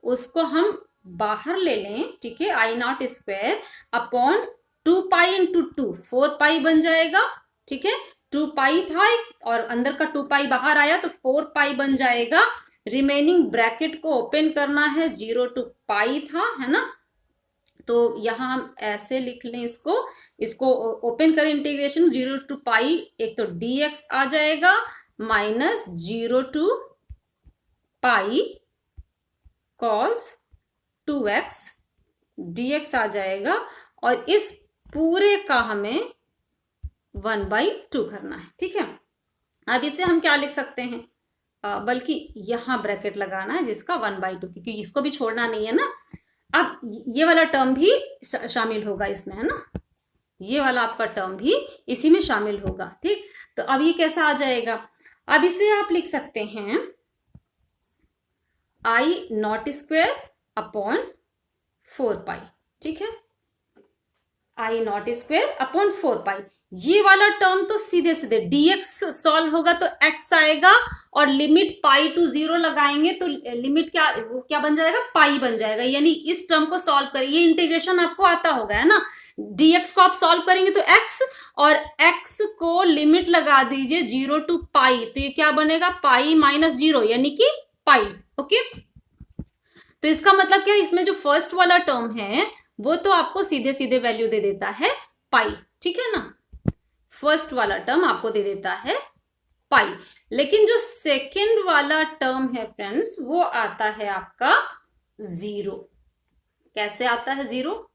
उसको हम बाहर ले लें, ठीक है, I naught square upon 2 pi into 2, 4 pi बन जाएगा, ठीक है। 2 पाई था और अंदर का 2 पाई बाहर आया तो 4 पाई बन जाएगा। रिमेनिंग ब्रैकेट को ओपन करना है, 0 to पाई था, है ना। तो यहाँ हम ऐसे लिख लें इसको ओपन करें इंटीग्रेशन 0 to पाई, एक तो dx आ जाएगा minus 0 to pi cos 2x dx आ जाएगा, और इस पूरे का हमें 1/2 करना है। ठीक है, अब इसे हम क्या लिख सकते हैं, बल्कि यहां ब्रैकेट लगाना है जिसका 1/2, क्योंकि इसको भी छोड़ना नहीं है ना। अब ये वाला टर्म भी शामिल होगा इसमें, है ना, ये वाला आपका टर्म भी इसी में शामिल होगा। ठीक, तो अब ये कैसा आ जाएगा, अब इसे आप लिख सकते हैं I0² अपॉन 4 पाई। ठीक है, I0² अपॉन 4 पाई। ये वाला टर्म तो सीधे सीधे dx सॉल्व होगा तो x आएगा, और लिमिट पाई टू 0 लगाएंगे तो लिमिट क्या बन जाएगा, पाई बन जाएगा। यानी इस टर्म को सॉल्व करें, ये इंटीग्रेशन आपको आता होगा, है ना। dx को आप सॉल्व करेंगे तो x, और x को लिमिट लगा दीजिए 0 to पाई, तो ये क्या बनेगा, पाई माइनस 0 यानी कि पाई। ओके, तो इसका मतलब क्या है, इसमें जो फर्स्ट वाला टर्म है वो तो आपको सीधे सीधे वैल्यू दे देता है पाई। ठीक है ना, फर्स्ट वाला टर्म आपको दे देता है पाई, लेकिन जो सेकंड वाला टर्म है फ्रेंड्स वो आता है आपका 0। कैसे आता है 0,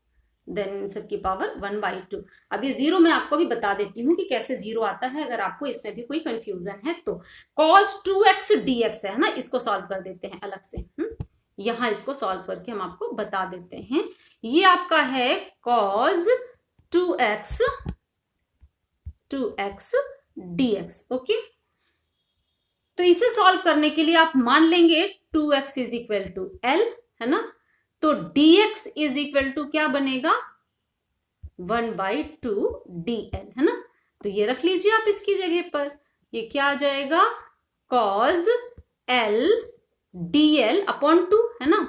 देन सबकी पावर 1/2। अब ये 0 मैं आपको भी बता देती हूँ कि कैसे 0 आता है, अगर आपको इसमें भी कोई कंफ्यूजन है तो। cos 2x dx है ना, इसको सॉल्व कर देते हैं अलग से। यहां इसको सॉल्व करके हम आपको बता देते हैं। ये आपका है cos 2x dx। ओके, तो इसे सॉल्व करने के लिए आप मान लेंगे 2x is equal to L, है ना, तो dx इज इक्वल टू क्या बनेगा, 1/2 dl, है ना। तो ये रख लीजिए आप इसकी जगह पर, ये क्या आ जाएगा, cos L dl अपॉन 2, है ना।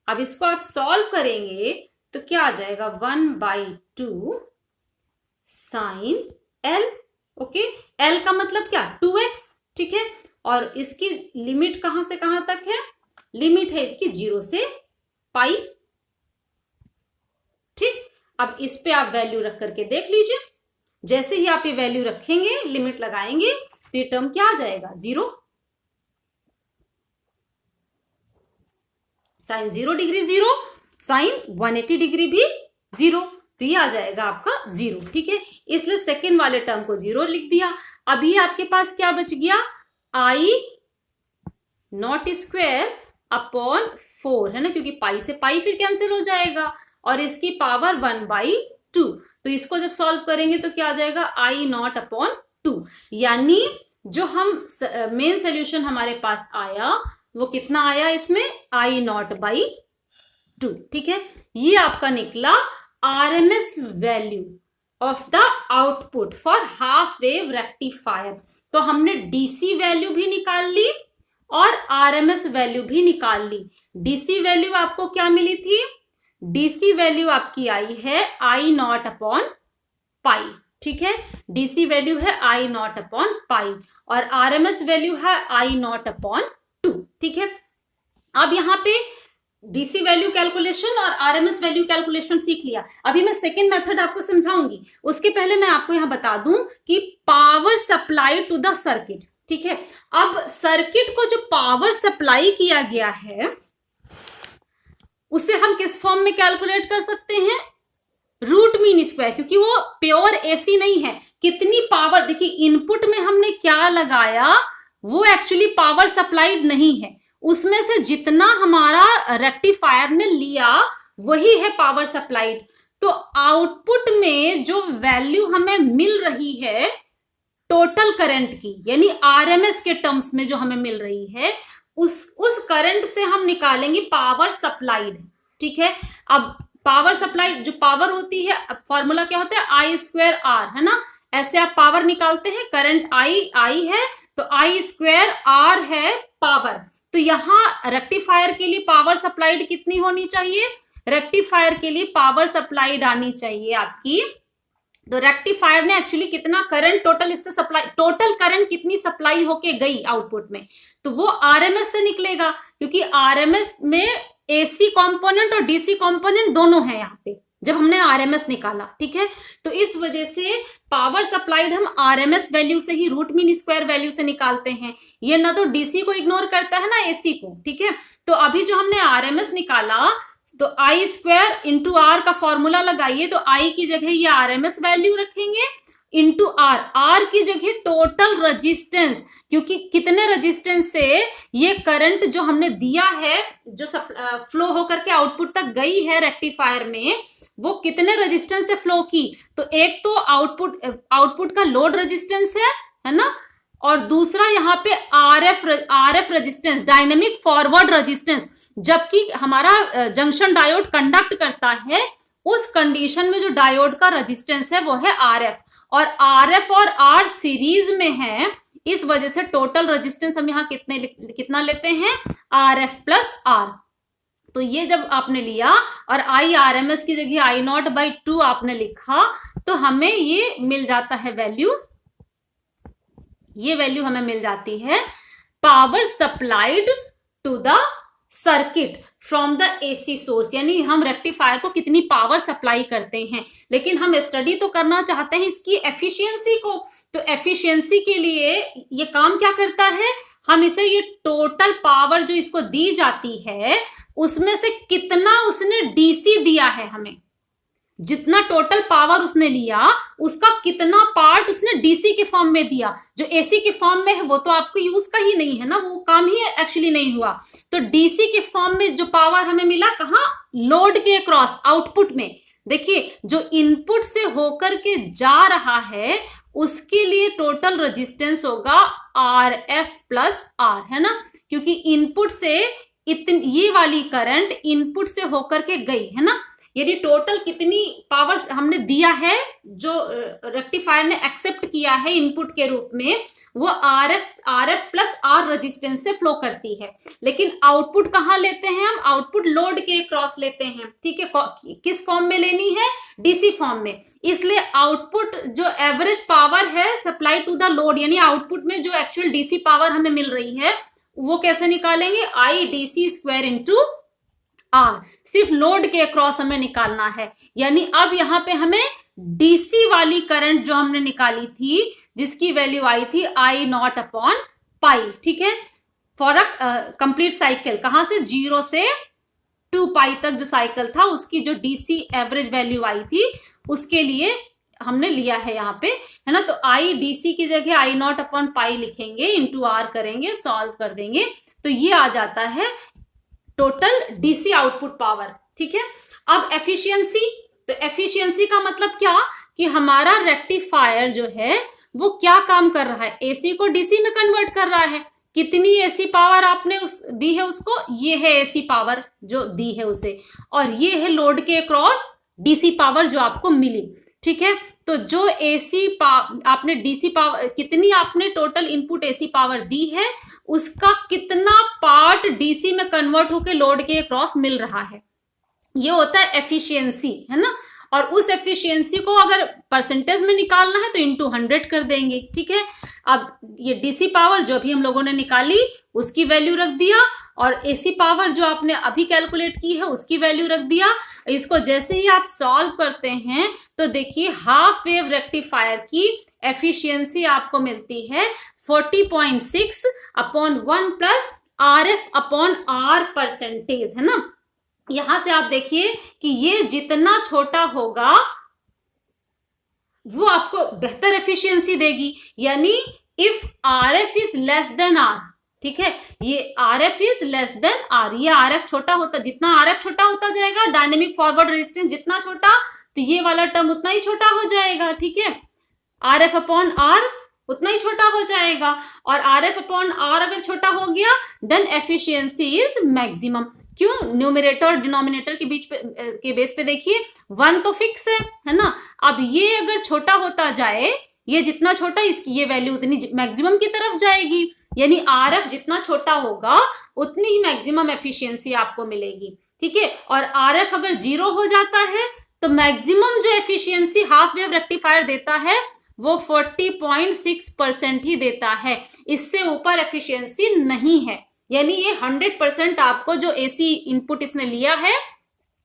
अब इसको आप सॉल्व करेंगे तो क्या आ जाएगा, 1/2 साइन L। ओके, L का मतलब क्या, 2x। ठीक है, और इसकी लिमिट कहां से कहां तक है, लिमिट है इसकी 0 से पाई। ठीक, अब इस पे आप वैल्यू रख करके देख लीजिए, जैसे ही आप ये वैल्यू रखेंगे, लिमिट लगाएंगे, तो ये टर्म क्या आ जाएगा, 0। साइन 0 डिग्री 0, साइन 180 डिग्री भी 0, तो ये आ जाएगा आपका 0। ठीक है, इसलिए सेकेंड वाले टर्म को 0 लिख दिया। अब ये आपके पास क्या बच गया, I0² अपॉन 4, है ना, क्योंकि पाई से पाई फिर कैंसिल हो जाएगा, और इसकी पावर 1/2। तो इसको जब सॉल्व करेंगे तो क्या आ जाएगा, I0 अपॉन 2। यानी जो हम मेन सोल्यूशन हमारे पास आया वो कितना आया, इसमें I0/2। ठीक है, ये आपका निकला RMS value of the output for half wave rectifier. तो हमने DC वैल्यू भी निकाल ली और RMS वैल्यू भी निकाल ली। DC वैल्यू आपको क्या मिली थी, DC वैल्यू आपकी आई है I0 अपॉन पाई। ठीक है, DC वैल्यू है I0 अपॉन पाई, और RMS वैल्यू है I0 अपॉन 2। ठीक है, अब यहाँ पे DC वैल्यू कैलकुलेशन और RMS वैल्यू कैलकुलेशन सीख लिया। अभी मैं सेकेंड मेथड आपको समझाऊंगी, उसके पहले मैं आपको यहां बता दूं कि power supply to the circuit. ठीक है, अब सर्किट को जो पावर सप्लाई किया गया है उसे हम किस फॉर्म में कैलकुलेट कर सकते हैं, रूट मीन स्क्वायर, क्योंकि वो प्योर AC नहीं है। कितनी पावर, देखिए इनपुट में हमने क्या लगाया वो एक्चुअली पावर सप्लाइड नहीं है, उसमें से जितना हमारा रेक्टिफायर ने लिया वही है पावर सप्लाइड। तो आउटपुट में जो वैल्यू हमें मिल रही है टोटल करंट की, यानी RMS के टर्म्स में जो हमें मिल रही है, उस करंट से हम निकालेंगे पावर सप्लाइड। ठीक है, अब पावर सप्लाइड जो पावर होती है, फॉर्मूला क्या होता है, I²R, है ना। ऐसे आप पावर निकालते हैं, करंट I है तो I²R है पावर। तो यहां रेक्टिफायर के लिए पावर सप्लाइड कितनी होनी चाहिए, रेक्टिफायर के लिए पावर सप्लाइड आनी चाहिए आपकी, तो रेक्टिफायर ने एक्चुअली कितना करंट टोटल इससे सप्लाई, टोटल करंट कितनी सप्लाई होके गई आउटपुट में, तो वो RMS से निकलेगा, क्योंकि RMS में एसी कंपोनेंट और डीसी कंपोनेंट दोनों है यहाँ पे जब हमने आरएमएस निकाला, ठीक है। तो इस वजह से पावर सप्लाइड हम आरएमएस वैल्यू से ही, रूट मीन स्क्वायर वैल्यू से निकालते हैं। ये ना तो डीसी को इग्नोर करता है ना एसी को, ठीक है। तो अभी जो हमने आरएमएस निकाला तो आई स्क्वायर इंटू आर का फॉर्मूला लगाइए, तो आई की जगह ये आरएमएस वैल्यू रखेंगे इंटू आर, आर की जगह टोटल रेजिस्टेंस, क्योंकि कितने रेजिस्टेंस से ये करंट जो हमने दिया है, जो फ्लो होकर के आउटपुट तक गई है रेक्टिफायर में, वो कितने रेजिस्टेंस से फ्लो की। तो एक तो आउटपुट का लोड रेजिस्टेंस है ना, और दूसरा यहाँ पे RF resistance, dynamic forward resistance. जबकि हमारा जंक्शन डायोड कंडक्ट करता है, उस कंडीशन में जो डायोड का रेजिस्टेंस है वो है आरएफ, और आरएफ और आर सीरीज में है, इस वजह से टोटल रेजिस्टेंस हम यहाँ कितना लेते हैं, आरएफ प्लस आर। तो ये जब आपने लिया और आई आरएमएस की जगह आई नॉट बाई 2 आपने लिखा, तो हमें ये मिल जाता है वैल्यू, ये वैल्यू हमें मिल जाती है power supplied to the circuit from the AC source, यानी हम रेक्टिफायर को कितनी पावर सप्लाई करते हैं। लेकिन हम स्टडी तो करना चाहते हैं इसकी एफिशिएंसी को, तो एफिशिएंसी के लिए ये काम क्या करता है, हम इसे ये टोटल पावर जो इसको दी जाती है उसमें से कितना उसने डीसी दिया है, हमें जितना टोटल पावर उसने लिया उसका कितना पार्ट उसने डीसी के फॉर्म में दिया। जो एसी के फॉर्म में है वो तो आपको यूज का ही नहीं है ना, वो काम ही एक्चुअली नहीं हुआ। तो डीसी के फॉर्म में जो पावर हमें मिला कहाँ, लोड के क्रॉस आउटपुट में। देखिए जो इनपुट से होकर के जा रहा है उसके लिए टोटल रेजिस्टेंस होगा आर एफ प्लस आर, है ना, क्योंकि इनपुट से ये वाली करंट इनपुट से होकर के गई है ना। यदि टोटल कितनी पावर हमने दिया है, जो रेक्टिफायर ने एक्सेप्ट किया है इनपुट के रूप में, वो आरएफ प्लस आर रेजिस्टेंस से फ्लो करती है। लेकिन आउटपुट कहाँ लेते हैं हम, आउटपुट लोड के क्रॉस लेते हैं, ठीक है। किस फॉर्म में लेनी है, डीसी फॉर्म में। इसलिए आउटपुट जो एवरेज पावर है सप्लाई टू द लोड, यानी आउटपुट में जो एक्चुअल डीसी पावर हमें मिल रही है वो कैसे निकालेंगे, आई डीसी स्क्वायर इंटू आर। सिर्फ लोड के अक्रॉस हमें निकालना है, यानी अब यहाँ पे हमें डीसी वाली करंट जो हमने निकाली थी जिसकी वैल्यू आई थी आई नॉट अपॉन पाई, ठीक है, फॉर अ कंप्लीट साइकिल, कहां से 0 से 2 पाई तक जो साइकिल था उसकी जो डीसी एवरेज वैल्यू आई थी उसके लिए हमने लिया है यहाँ पे, है ना। तो आई डीसी की जगह आई नॉट अपॉन पाई लिखेंगे, इंटू आर करेंगे, सॉल्व कर देंगे, तो ये आ जाता है टोटल डीसी आउटपुट पावर, ठीक है। अब एफिशिएंसी, तो एफिशिएंसी का मतलब क्या कि हमारा रेक्टिफायर जो है वो क्या काम कर रहा है, एसी को डीसी में कन्वर्ट कर रहा है। कितनी एसी पावर आपने दी है उसको, ये है एसी पावर जो दी है उसे, और ये है लोड के क्रॉस डीसी पावर जो आपको मिली, ठीक है। तो जो एसी आपने डीसी पावर, कितनी आपने टोटल इनपुट एसी पावर दी है उसका कितना पार्ट डीसी में कन्वर्ट होकर लोड के क्रॉस मिल रहा है, ये होता है एफिशिएंसी, है ना। और उस एफिशिएंसी को अगर परसेंटेज में निकालना है तो इंटू 100 कर देंगे, ठीक है। अब ये डीसी पावर जो भी हम लोगों ने निकाली उसकी वैल्यू रख दिया, और एसी पावर जो आपने अभी कैलकुलेट की है उसकी वैल्यू रख दिया। इसको जैसे ही आप सॉल्व करते हैं तो देखिए हाफ वेव रेक्टिफायर की एफिशिएंसी आपको मिलती है 40.6 upon 1 plus RF upon R percentage, है ना। यहां से आप देखिए कि ये जितना छोटा होगा वो आपको बेहतर एफिशिएंसी देगी, यानी if RF is less than R, ठीक है, ये RF is less than R, ये आरएफ छोटा होता, जितना आरएफ छोटा होता जाएगा, डायनेमिक फॉरवर्ड रेजिस्टेंस जितना छोटा, तो ये वाला टर्म उतना ही छोटा हो जाएगा, ठीक है। आरएफ अपॉन आर उतना ही छोटा हो जाएगा, और आरएफ अपॉन आर अगर छोटा हो गया देन एफिशिएंसी इज मैक्सिमम। क्यों, न्यूमरेटर और डिनोमिनेटर के बीच के बेस पे देखिए 1 तो फिक्स है ना। अब ये अगर छोटा होता जाए, ये जितना छोटा इसकी ये वैल्यू उतनी मैक्सिमम की तरफ जाएगी, यानी आरएफ जितना छोटा होगा उतनी ही मैक्सिमम एफिशिएंसी आपको मिलेगी, ठीक है। और आरएफ अगर 0 हो जाता है तो मैक्सिमम जो एफिशिएंसी हाफ वेव रेक्टिफायर देता है वो 40.6% ही देता है, इससे ऊपर एफिशिएंसी नहीं है, यानी ये 100% आपको जो एसी इनपुट इसने लिया है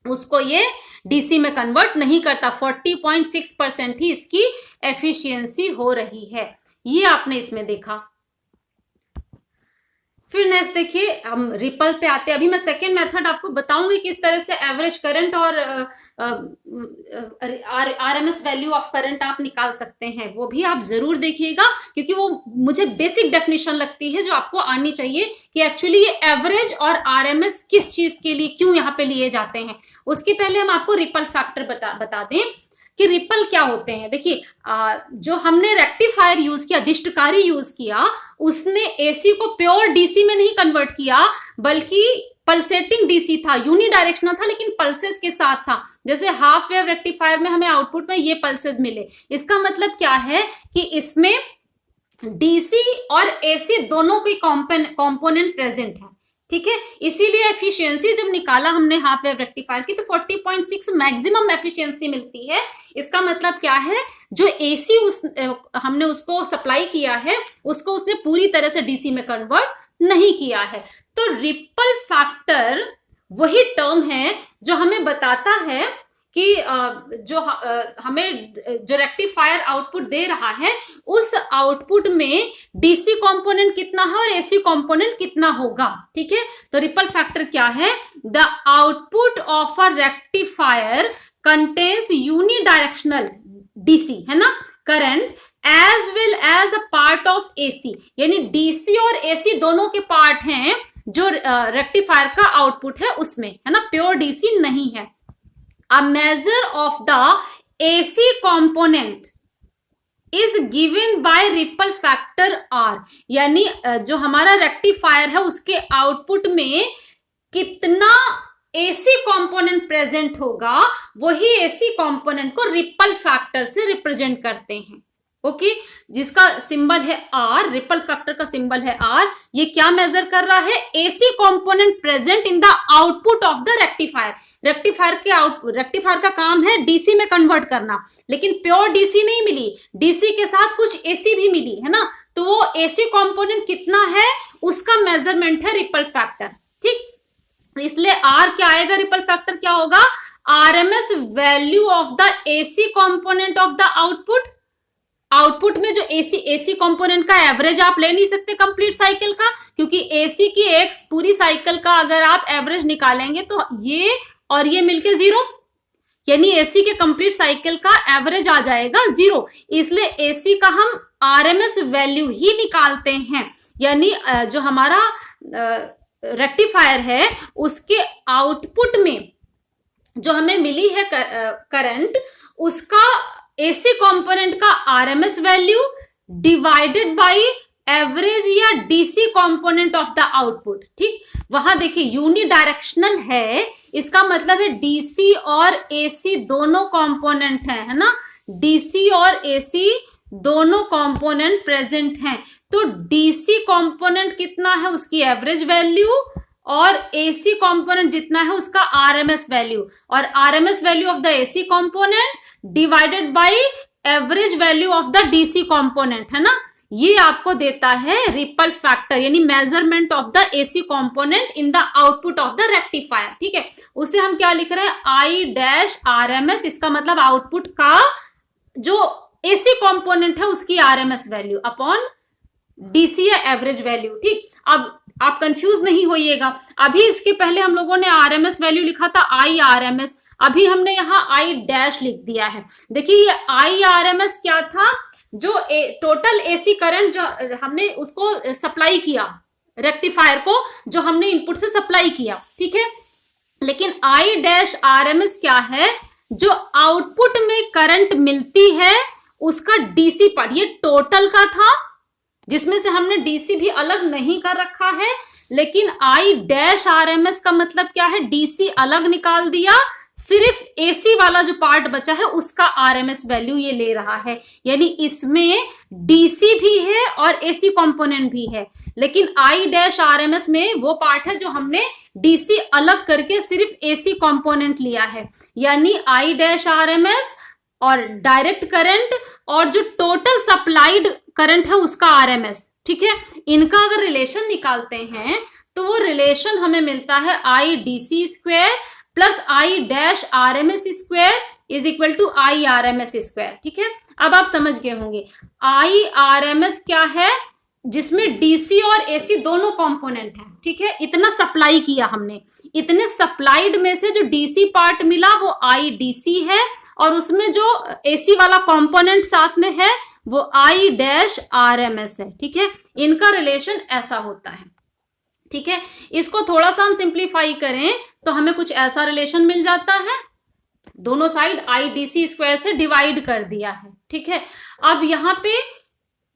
उसको ये डीसी में कन्वर्ट नहीं करता। 40.6% ही इसकी एफिशिएंसी हो रही है। ये आपने इसमें देखा। फिर नेक्स्ट देखिए, हम रिपल पे आते हैं। अभी मैं सेकेंड मेथड आपको बताऊंगी किस तरह से एवरेज करंट और आरएमएस वैल्यू ऑफ करंट आप निकाल सकते हैं। वो भी आप जरूर देखिएगा, क्योंकि वो मुझे बेसिक डेफिनेशन लगती है जो आपको आनी चाहिए कि एक्चुअली ये एवरेज और आरएमएस किस चीज के लिए, क्यों यहाँ पे लिए जाते हैं। उसके पहले हम आपको रिपल फैक्टर बता दें कि रिपल क्या होते हैं। देखिए, जो हमने रेक्टिफायर यूज किया, दिष्टकारी यूज किया, उसने एसी को प्योर डीसी में नहीं कन्वर्ट किया, बल्कि पल्सेटिंग डीसी था, यूनिडायरेक्शनल था, लेकिन पल्सेस के साथ था। जैसे हाफ वेव रेक्टिफायर में हमें आउटपुट में ये पल्सेस मिले। इसका मतलब क्या है कि इसमें डीसी और एसी दोनों के कंपोनेंट प्रेजेंट है, ठीक है। इसीलिए एफिशिएंसी जब निकाला हमने हाफ वेव रेक्टिफायर की तो 40.6 मैक्सिमम एफिशिएंसी मिलती है। इसका मतलब क्या है, जो एसी हमने उसको सप्लाई किया है उसको उसने पूरी तरह से डीसी में कन्वर्ट नहीं किया है। तो रिपल फैक्टर वही टर्म है जो हमें बताता है कि जो हमें जो रेक्टिफायर आउटपुट दे रहा है उस आउटपुट में डीसी कंपोनेंट कितना है और एसी कंपोनेंट कितना होगा, ठीक है। तो रिपल फैक्टर क्या है, the output of a rectifier contains unidirectional DC, है ना, current as well as a part of AC, यानी डीसी और एसी दोनों के पार्ट हैं जो रेक्टिफायर का आउटपुट है उसमें, है ना, प्योर डीसी नहीं है। A measure of the AC component is given by ripple factor R, यानी जो हमारा रेक्टिफायर है उसके आउटपुट में कितना एसी कंपोनेंट प्रेजेंट होगा, वही एसी कंपोनेंट को रिपल फैक्टर से रिप्रेजेंट करते हैं। ओके, जिसका सिंबल है आर, रिपल फैक्टर का सिंबल है आर। ये क्या मेजर कर रहा है, AC component present in the output of the rectifier. Rectifier का काम है डीसी में कन्वर्ट करना, लेकिन प्योर डीसी नहीं मिली, डीसी के साथ कुछ एसी भी मिली, है ना। तो वो एसी कंपोनेंट कितना है उसका मेजरमेंट है रिपल फैक्टर, ठीक। इसलिए आर क्या आएगा, रिपल फैक्टर क्या होगा, RMS value of the AC component of the output. Output में जो एसी कंपोनेंट का एवरेज आप ले नहीं सकते कंप्लीट साइकिल का, क्योंकि एसी की एक पूरी साइकिल का अगर आप एवरेज निकालेंगे तो ये और ये मिलके 0, यानी एसी के कंप्लीट साइकिल का एवरेज आ जाएगा 0। इसलिए एसी का हम आरएमएस वैल्यू ही निकालते हैं, यानी जो हमारा रेक्टिफायर है उसके आउटपुट में जो हमें मिली है करंट, उसका एसी कंपोनेंट का RMS value divided by average या DC component of the output, ठीक। वहां देखिए यूनिडायरेक्शनल है, इसका मतलब है डीसी और एसी दोनों कंपोनेंट है ना, डीसी और एसी दोनों कंपोनेंट प्रेजेंट हैं। तो डीसी कंपोनेंट कितना है उसकी एवरेज वैल्यू, और एसी कंपोनेंट जितना है उसका आरएमएस वैल्यू, और RMS value of the AC component divided by average value of the DC component, है ना। ये आपको देता है रिपल फैक्टर, यानी measurement of the AC component in the output of the rectifier, ठीक है। उसे हम क्या लिख रहे हैं, आई डैश आरएमएस, इसका मतलब आउटपुट का जो एसी कंपोनेंट है उसकी आरएमएस वैल्यू अपॉन डीसी या एवरेज वैल्यू, ठीक। अब आप कंफ्यूज नहीं होइएगा, अभी इसके पहले हम लोगों ने आरएमएस वैल्यू लिखा था आई आरएमएस, अभी हमने यहाँ आई डैश लिख दिया है। देखिए ये आई आरएमएस क्या था, जो टोटल एसी करंट जो हमने उसको सप्लाई किया रेक्टिफायर को, जो हमने इनपुट से सप्लाई किया, ठीक है। लेकिन आई डैश आरएमएस क्या है, जो आउटपुट में करंट मिलती है उसका डीसी पार्ट, ये टोटल का था जिसमें से हमने डीसी भी अलग नहीं कर रखा है। लेकिन आई डैश आरएमएस का मतलब क्या है, डीसी अलग निकाल दिया, सिर्फ एसी वाला जो पार्ट बचा है उसका आरएमएस वैल्यू ये ले रहा है, यानी इसमें डीसी भी है और एसी कंपोनेंट भी है। लेकिन आई डैश आरएमएस में वो पार्ट है जो हमने डीसी अलग करके सिर्फ एसी कंपोनेंट लिया है, यानी आई डैश आरएमएस और डायरेक्ट करंट और जो टोटल सप्लाइड करंट है उसका आरएमएस, ठीक है। इनका अगर रिलेशन निकालते हैं तो वो रिलेशन हमें मिलता है I D C square plus I dash R M S square is equal to I R M S square. ठीक है, अब आप समझ गए होंगे आई आर एम एस क्या है, जिसमें डीसी और एसी दोनों कंपोनेंट है। ठीक है, इतना सप्लाई किया हमने, इतने सप्लाइड में से जो डीसी पार्ट मिला वो आई डीसी है, और उसमें जो एसी वाला कंपोनेंट साथ में है वो I dash R M S है। ठीक है, इनका रिलेशन ऐसा होता है। ठीक है, इसको थोड़ा सा हम सिंप्लीफाई करें तो हमें कुछ ऐसा रिलेशन मिल जाता है, दोनों side I D C square से डिवाइड कर दिया है। ठीक है, अब यहाँ पे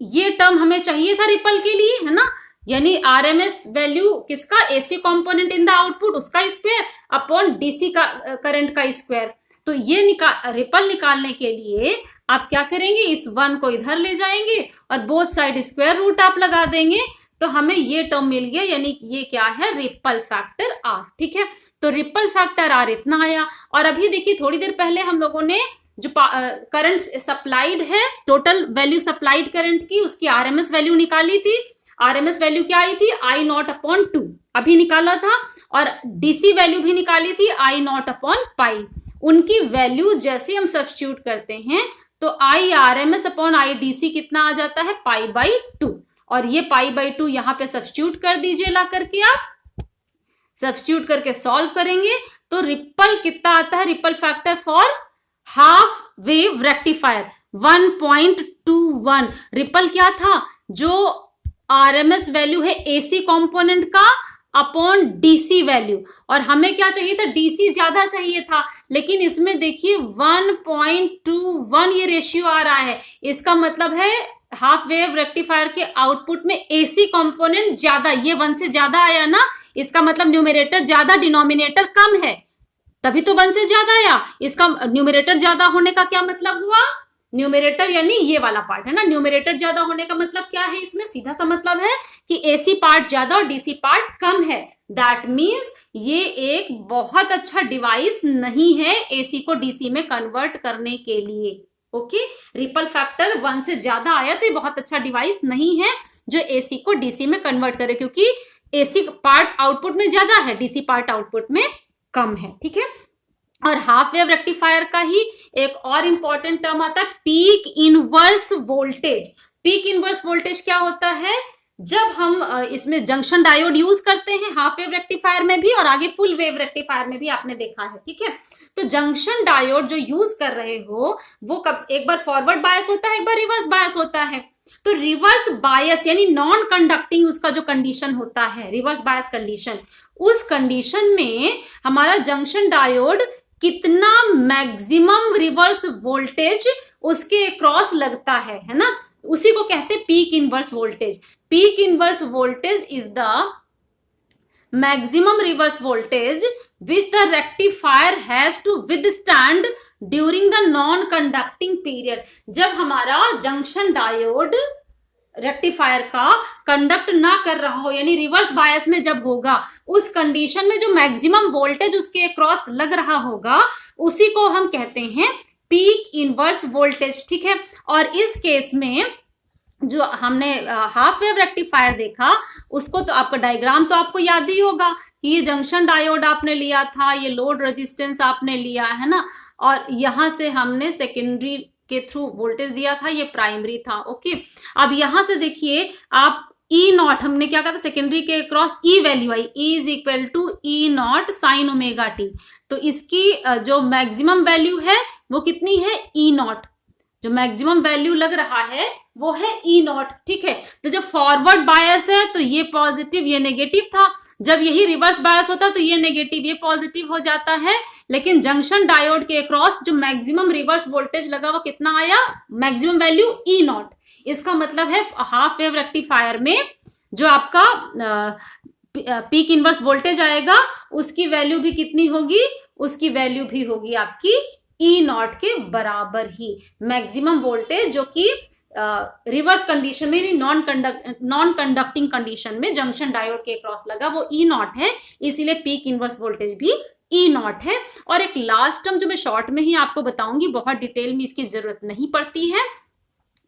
ये टर्म हमें चाहिए था रिपल के लिए, है ना, यानी आरएमएस वैल्यू किसका, AC component in the output उसका स्क्वायर अपॉन डीसी का करंट का स्क्वायर। तो ये रिपल निकालने के लिए आप क्या करेंगे, इस वन को इधर ले जाएंगे और बोथ साइड स्क्वायर रूट आप लगा देंगे, तो हमें ये टर्म मिल गया, यानी ये क्या है, रिपल फैक्टर आर। ठीक है, तो रिपल फैक्टर आर इतना आया। और अभी देखिए थोड़ी देर पहले हम लोगों ने जो करंट सप्लाइड है, टोटल वैल्यू सप्लाइड करंट की, उसकी आरएमएस वैल्यू निकाली थी। आरएमएस वैल्यू क्या आई थी, आई नॉट अपॉन 2 अभी निकाला था, और डीसी वैल्यू भी निकाली थी आई नॉट अपॉन पाई। उनकी वैल्यू जैसे हम सब्स्टिट्यूट करते हैं तो आई आरएमएस अपॉन आई डीसी कितना आ जाता है, पाई बाई 2, और ये पाई बाई 2 यहाँ पे सब्स्टिट्यूट कर दीजिए, ला करके आप सब्स्टिट्यूट करके सॉल्व करेंगे तो रिपल कितना आता है, ripple factor for half wave rectifier 1.21। Ripple क्या था, जो आरएमएस वैल्यू है एसी कंपोनेंट का अपॉन डीसी वैल्यू, और हमें क्या चाहिए था, डीसी ज्यादा चाहिए था, लेकिन इसमें देखिए 1.21 ये रेशियो आ रहा है। इसका मतलब है हाफ वेव रेक्टिफायर के आउटपुट में एसी कंपोनेंट ज्यादा, ये 1 से ज्यादा आया ना, इसका मतलब न्यूमरेटर ज्यादा डिनोमिनेटर कम है, तभी तो 1 से ज्यादा आया। इसका न्यूमरेटर ज्यादा होने का क्या मतलब हुआ, न्यूमरेटर यानी ये वाला पार्ट है ना, न्यूमरेटर ज्यादा होने का मतलब क्या है, इसमें सीधा सा मतलब है कि एसी पार्ट ज्यादा और डीसी पार्ट कम है। दैट मीन्स ये एक बहुत अच्छा डिवाइस नहीं है एसी को डीसी में कन्वर्ट करने के लिए। ओके, रिपल फैक्टर 1 से ज्यादा आया तो ये बहुत अच्छा डिवाइस नहीं है जो एसी को डीसी में कन्वर्ट करे, क्योंकि एसी पार्ट आउटपुट में ज्यादा है, डीसी पार्ट आउटपुट में कम है। ठीक है, और हाफ वेव रेक्टिफायर का ही एक और इंपॉर्टेंट टर्म आता है peak inverse voltage. Peak inverse voltage क्या होता है, जब हम इसमें जंक्शन डायोड यूज करते हैं हाफ वेव रेक्टिफायर में भी और आगे फुल वेव रेक्टिफायर में भी आपने देखा है। ठीक है, तो जंक्शन डायोड जो यूज कर रहे हो वो कब एक बार फॉरवर्ड बायस होता है, एक बार रिवर्स बायस होता है। तो रिवर्स बायस यानी नॉन कंडक्टिंग उसका जो कंडीशन होता है, रिवर्स बायस कंडीशन, उस कंडीशन में हमारा जंक्शन डायोड कितना मैक्सिमम रिवर्स वोल्टेज उसके क्रॉस लगता है ना, उसी को कहते हैं peak inverse voltage. Peak inverse voltage is the maximum reverse voltage which the rectifier has to withstand during the non conducting period. जब हमारा जंक्शन डायोड रेक्टिफायर का कंडक्ट ना कर रहा हो, यानी रिवर्स बायस में जब होगा, उस कंडीशन में जो मैक्सिमम वोल्टेज उसके अक्रॉस लग रहा होगा उसी को हम कहते हैं पीक इनवर्स वोल्टेज। ठीक है, और इस केस में जो हमने हाफ वेव रेक्टिफायर देखा उसको तो आपका डायग्राम तो आपको याद ही होगा कि ये जंक्शन डायोड आपने लिया था, ये लोड रेजिस्टेंस आपने लिया है ना, और यहां से हमने सेकेंडरी के थ्रू वोल्टेज दिया था, ये प्राइमरी था। ओके, अब यहां से देखिए आप ई नॉट, हमने क्या कहा था, सेकेंडरी के क्रॉस ई वैल्यू आई, E is equal to E naught sine omega t. तो इसकी जो मैक्सिमम वैल्यू है वो कितनी है, ई नॉट, जो मैक्सिमम वैल्यू लग रहा है वो है ई नॉट। ठीक है, तो जब फॉरवर्ड बायस है तो ये पॉजिटिव ये नेगेटिव था, जब यही रिवर्स बायस होता तो ये नेगेटिव ये पॉजिटिव हो जाता है, लेकिन जंक्शन डायोड के अक्रॉस जो मैक्सिमम रिवर्स वोल्टेज लगा वो कितना आया, मैक्सिमम वैल्यू ई नॉट। इसका मतलब है हाफ वेव रेक्टिफायर में जो आपका पीक इनवर्स वोल्टेज आएगा उसकी वैल्यू भी कितनी होगी, उसकी वैल्यू भी होगी आपकी ई नॉट के बराबर ही। मैक्सिमम वोल्टेज जो कि रिवर्स कंडीशन में, नॉन कंडक्टिंग कंडीशन में जंक्शन डायोड के क्रॉस लगा वो ई नॉट है, इसीलिए पीक इनवर्स वोल्टेज भी ई नॉट है। और एक लास्ट टर्म जो मैं शॉर्ट में ही आपको बताऊंगी, बहुत डिटेल में इसकी जरूरत नहीं पड़ती है,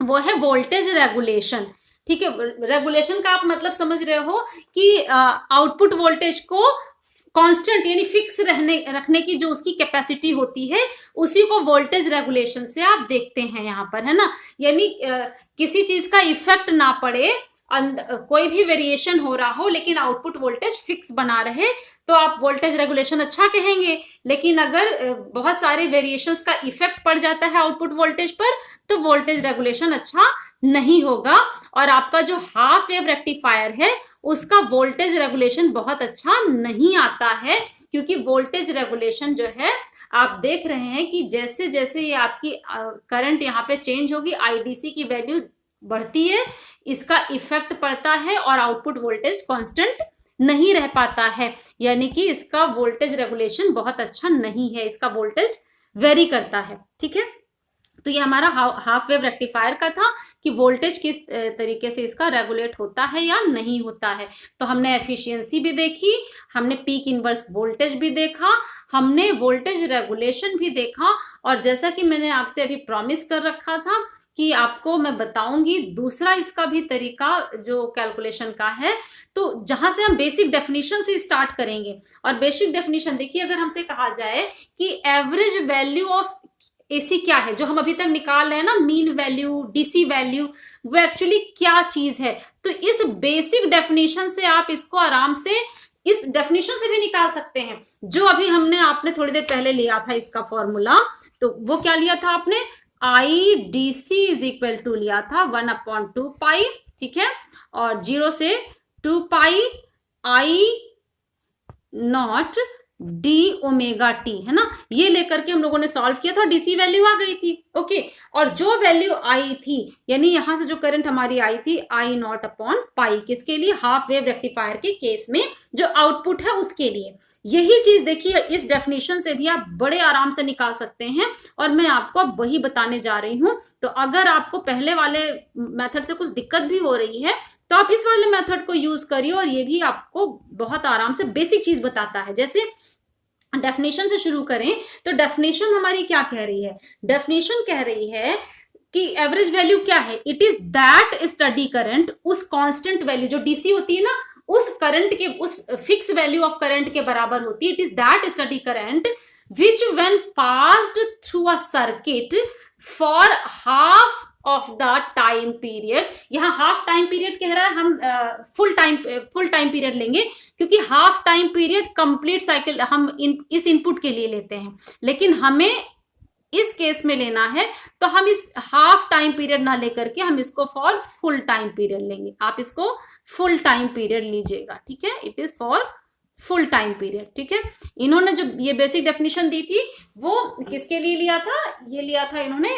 वो है वोल्टेज रेगुलेशन। ठीक है, रेगुलेशन का आप मतलब समझ रहे हो कि आउटपुट वोल्टेज को कांस्टेंट यानी फिक्स रखने की जो उसकी कैपेसिटी होती है, उसी को वोल्टेज रेगुलेशन से आप देखते हैं यहाँ पर, है ना। यानी किसी चीज का इफेक्ट ना पड़े, कोई भी वेरिएशन हो रहा हो लेकिन आउटपुट वोल्टेज फिक्स बना रहे, तो आप वोल्टेज रेगुलेशन अच्छा कहेंगे। लेकिन अगर बहुत सारे वेरिएशंस का इफेक्ट पड़ जाता है आउटपुट वोल्टेज पर, तो वोल्टेज रेगुलेशन अच्छा नहीं होगा। और आपका जो हाफ वेव रेक्टिफायर है उसका वोल्टेज रेगुलेशन बहुत अच्छा नहीं आता है, क्योंकि वोल्टेज रेगुलेशन जो है आप देख रहे हैं कि जैसे जैसे ये आपकी करंट यहाँ पे चेंज होगी, आईडीसी की वैल्यू बढ़ती है, इसका इफेक्ट पड़ता है और आउटपुट वोल्टेज कांस्टेंट नहीं रह पाता है, यानी कि इसका वोल्टेज रेगुलेशन बहुत अच्छा नहीं है, इसका वोल्टेज वेरी करता है। ठीक है, तो ये हमारा हाफ वेव रेक्टिफायर का था कि वोल्टेज किस तरीके से इसका रेगुलेट होता है या नहीं होता है। तो हमने एफिशिएंसी भी देखी, हमने पीक इनवर्स वोल्टेज भी देखा, हमने वोल्टेज रेगुलेशन भी देखा, और जैसा कि मैंने आपसे अभी प्रॉमिस कर रखा था कि आपको मैं बताऊंगी दूसरा इसका भी तरीका जो कैलकुलेशन का है, तो जहां से हम बेसिक डेफिनेशन से स्टार्ट करेंगे। और बेसिक डेफिनेशन देखिए, अगर हमसे कहा जाए कि एवरेज वैल्यू ऑफ एसी क्या है, जो हम अभी तक निकाल रहे हैं ना, मीन वैल्यू, डीसी वैल्यू, वो एक्चुअली क्या चीज है, तो इस बेसिक डेफिनेशन से आप इसको आराम से इस डेफिनेशन से भी निकाल सकते हैं, जो अभी आपने थोड़ी देर पहले लिया था इसका फॉर्मूला। तो वो क्या लिया था आपने, I D C is equal to लिया था 1/2 पाई, ठीक है, और 0 से 2 पाई आई नॉट डी ओमेगा टी, है ना। ये लेकर के हम लोगों ने सॉल्व किया था, डीसी वैल्यू आ गई थी। ओके, और जो वैल्यू आई थी, यानी यहां से जो करंट हमारी आई थी, आई नॉट अपॉन पाई, किसके लिए, हाफ वेव रेक्टिफायर के केस में जो आउटपुट है उसके लिए। यही चीज देखिए इस डेफिनेशन से भी आप बड़े आराम से निकाल सकते हैं, और मैं आपको अब वही बताने जा रही हूं। तो अगर आपको पहले वाले मेथड से कुछ दिक्कत भी हो रही है, तो आप इस वाले मेथड को यूज करिए, और ये भी आपको बहुत आराम से बेसिक चीज बताता है। जैसे डेफिनेशन से शुरू करें, तो डेफिनेशन हमारी क्या कह रही है, डेफिनेशन कह रही है कि एवरेज वैल्यू क्या है, it is that steady current, उस कांस्टेंट वैल्यू जो डीसी होती है ना, उस करंट के, उस फिक्स वैल्यू ऑफ करंट के बराबर होती है। It is that steady current which when passed through a circuit for half of the time period. यहाँ हाफ टाइम पीरियड कह रहा है, हम फुल टाइम पीरियड लेंगे, क्योंकि half time period complete cycle हम इस इनपुट के लिए लेते हैं, लेकिन हमें इस केस में लेना है, तो हम इस हाफ टाइम पीरियड ना लेकर के हम इसको फॉर फुल टाइम पीरियड लेंगे। आप इसको फुल टाइम पीरियड लीजिएगा, ठीक है, it is for full time period. ठीक है, इन्होंने जो ये बेसिक डेफिनेशन दी थी वो किसके लिए लिया था, ये लिया था इन्होंने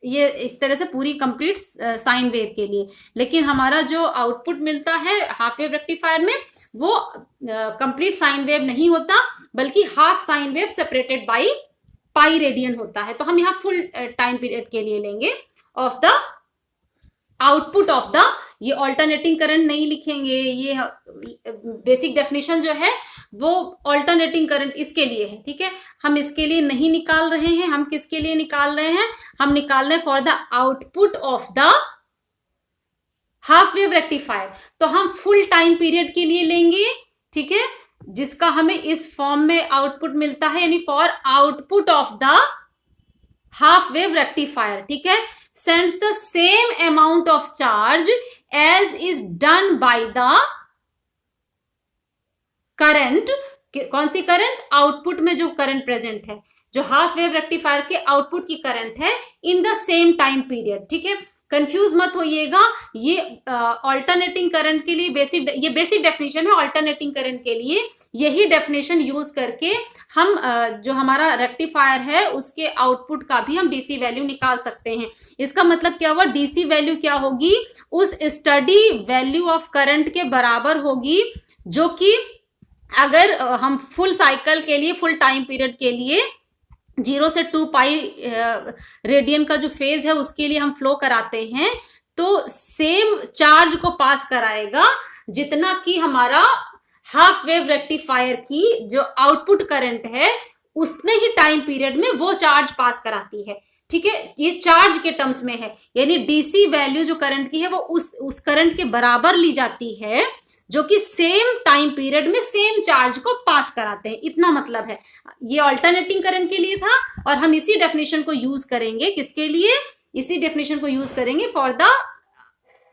ये इस तरह से पूरी कंप्लीट साइन वेव के लिए। लेकिन हमारा जो आउटपुट मिलता है हाफ वेव रेक्टिफायर में, वो कंप्लीट साइन वेव नहीं होता, बल्कि half sine wave separated by pi radian होता है। तो हम यहाँ फुल टाइम पीरियड के लिए लेंगे of the output of the, ये ऑल्टरनेटिंग करंट नहीं लिखेंगे, ये बेसिक डेफिनेशन जो है वो ऑल्टरनेटिंग करंट इसके लिए है। ठीक है, हम इसके लिए नहीं निकाल रहे हैं, हम किसके लिए निकाल रहे हैं, हम निकाल रहे हैं for the output of the half wave rectifier. तो हम फुल टाइम पीरियड के लिए लेंगे, ठीक है, जिसका हमें इस फॉर्म में आउटपुट मिलता है, यानी for output of the half wave rectifier. ठीक है, sends the same amount of charge as is done by the current। कौन सी करंट, आउटपुट में जो करंट प्रेजेंट है, जो हाफ वेव रेक्टिफायर के आउटपुट की करंट है, इन द सेम टाइम पीरियड। ठीक है, कंफ्यूज मत होइएगा, ये ऑल्टरनेटिंग करंट के लिए ये बेसिक डेफिनेशन है। ऑल्टरनेटिंग करंट के लिए यही डेफिनेशन यूज करके हम जो हमारा रेक्टिफायर है उसके आउटपुट का भी हम डीसी वैल्यू निकाल सकते हैं। इसका मतलब क्या हुआ, डीसी वैल्यू क्या होगी, उस स्टडी वैल्यू ऑफ करंट के बराबर होगी, जो कि अगर हम फुल साइकिल के लिए, फुल टाइम पीरियड के लिए 0 से 2 पाई रेडियन का जो फेज है उसके लिए हम फ्लो कराते हैं, तो सेम चार्ज को पास कराएगा जितना कि हमारा हाफ वेव रेक्टिफायर की जो आउटपुट करंट है उतने ही टाइम पीरियड में वो चार्ज पास कराती है। ठीक है, ये चार्ज के टर्म्स में है, यानी डीसी वैल्यू जो करंट की है वो उस करंट के बराबर ली जाती है जो कि सेम टाइम पीरियड में सेम चार्ज को पास कराते हैं, इतना मतलब है। ये ऑल्टरनेटिंग करंट के लिए था और हम इसी डेफिनेशन को यूज करेंगे, किसके लिए, इसी डेफिनेशन को यूज करेंगे for the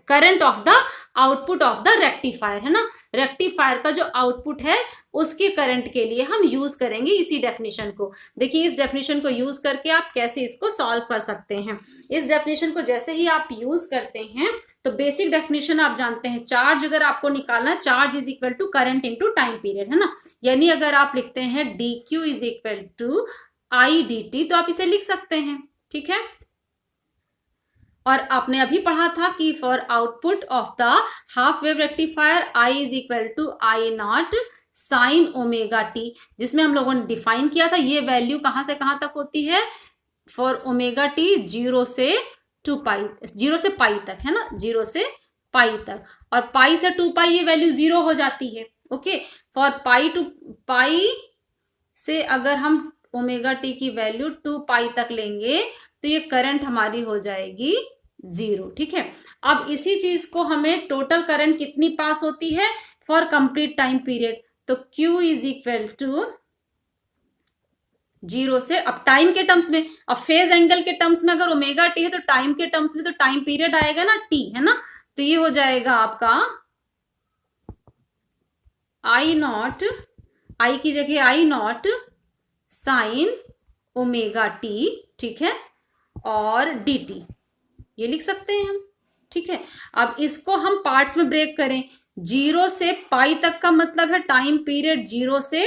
current of the output of the rectifier, है ना। रेक्टिफायर का जो आउटपुट है उसके करंट के लिए हम यूज करेंगे इसी डेफिनेशन को। देखिए इस डेफिनेशन को यूज करके आप कैसे इसको सॉल्व कर सकते हैं। इस डेफिनेशन को जैसे ही आप यूज करते हैं तो बेसिक डेफिनेशन आप जानते हैं, चार्ज अगर आपको निकालना, charge is equal to current into time period, है ना। यानी अगर आप लिखते हैं d q is equal to I d t तो आप इसे लिख सकते हैं, ठीक है। और आपने अभी पढ़ा था कि for output of the half wave rectifier I is equal to I naught sine omega t, जिसमें हम लोगों ने डिफाइन किया था ये वैल्यू कहां से कहां तक होती है, फॉर ओमेगा टी 0 से 2 पाई, 0 से पाई तक, है ना, 0 से पाई तक, और पाई से 2 पाई ये वैल्यू 0 हो जाती है। ओके, फॉर पाई टू पाई से अगर हम ओमेगा टी की वैल्यू 2 पाई तक लेंगे तो ये करंट हमारी हो जाएगी 0, ठीक है। अब इसी चीज को हमें टोटल करंट कितनी पास होती है फॉर कंप्लीट टाइम पीरियड, तो Q इज इक्वल टू 0 से, अब टाइम के टर्म्स में, अब फेज एंगल के टर्म्स में अगर ओमेगा टी है तो टाइम के टर्म्स में तो टाइम पीरियड आएगा ना T, है ना। तो ये हो जाएगा आपका आई नॉट, आई की जगह I naught sine omega t, ठीक है, और dt ये लिख सकते हैं हम, ठीक है। अब इसको हम पार्ट्स में ब्रेक करें, 0 से पाई तक का मतलब है टाइम पीरियड 0 से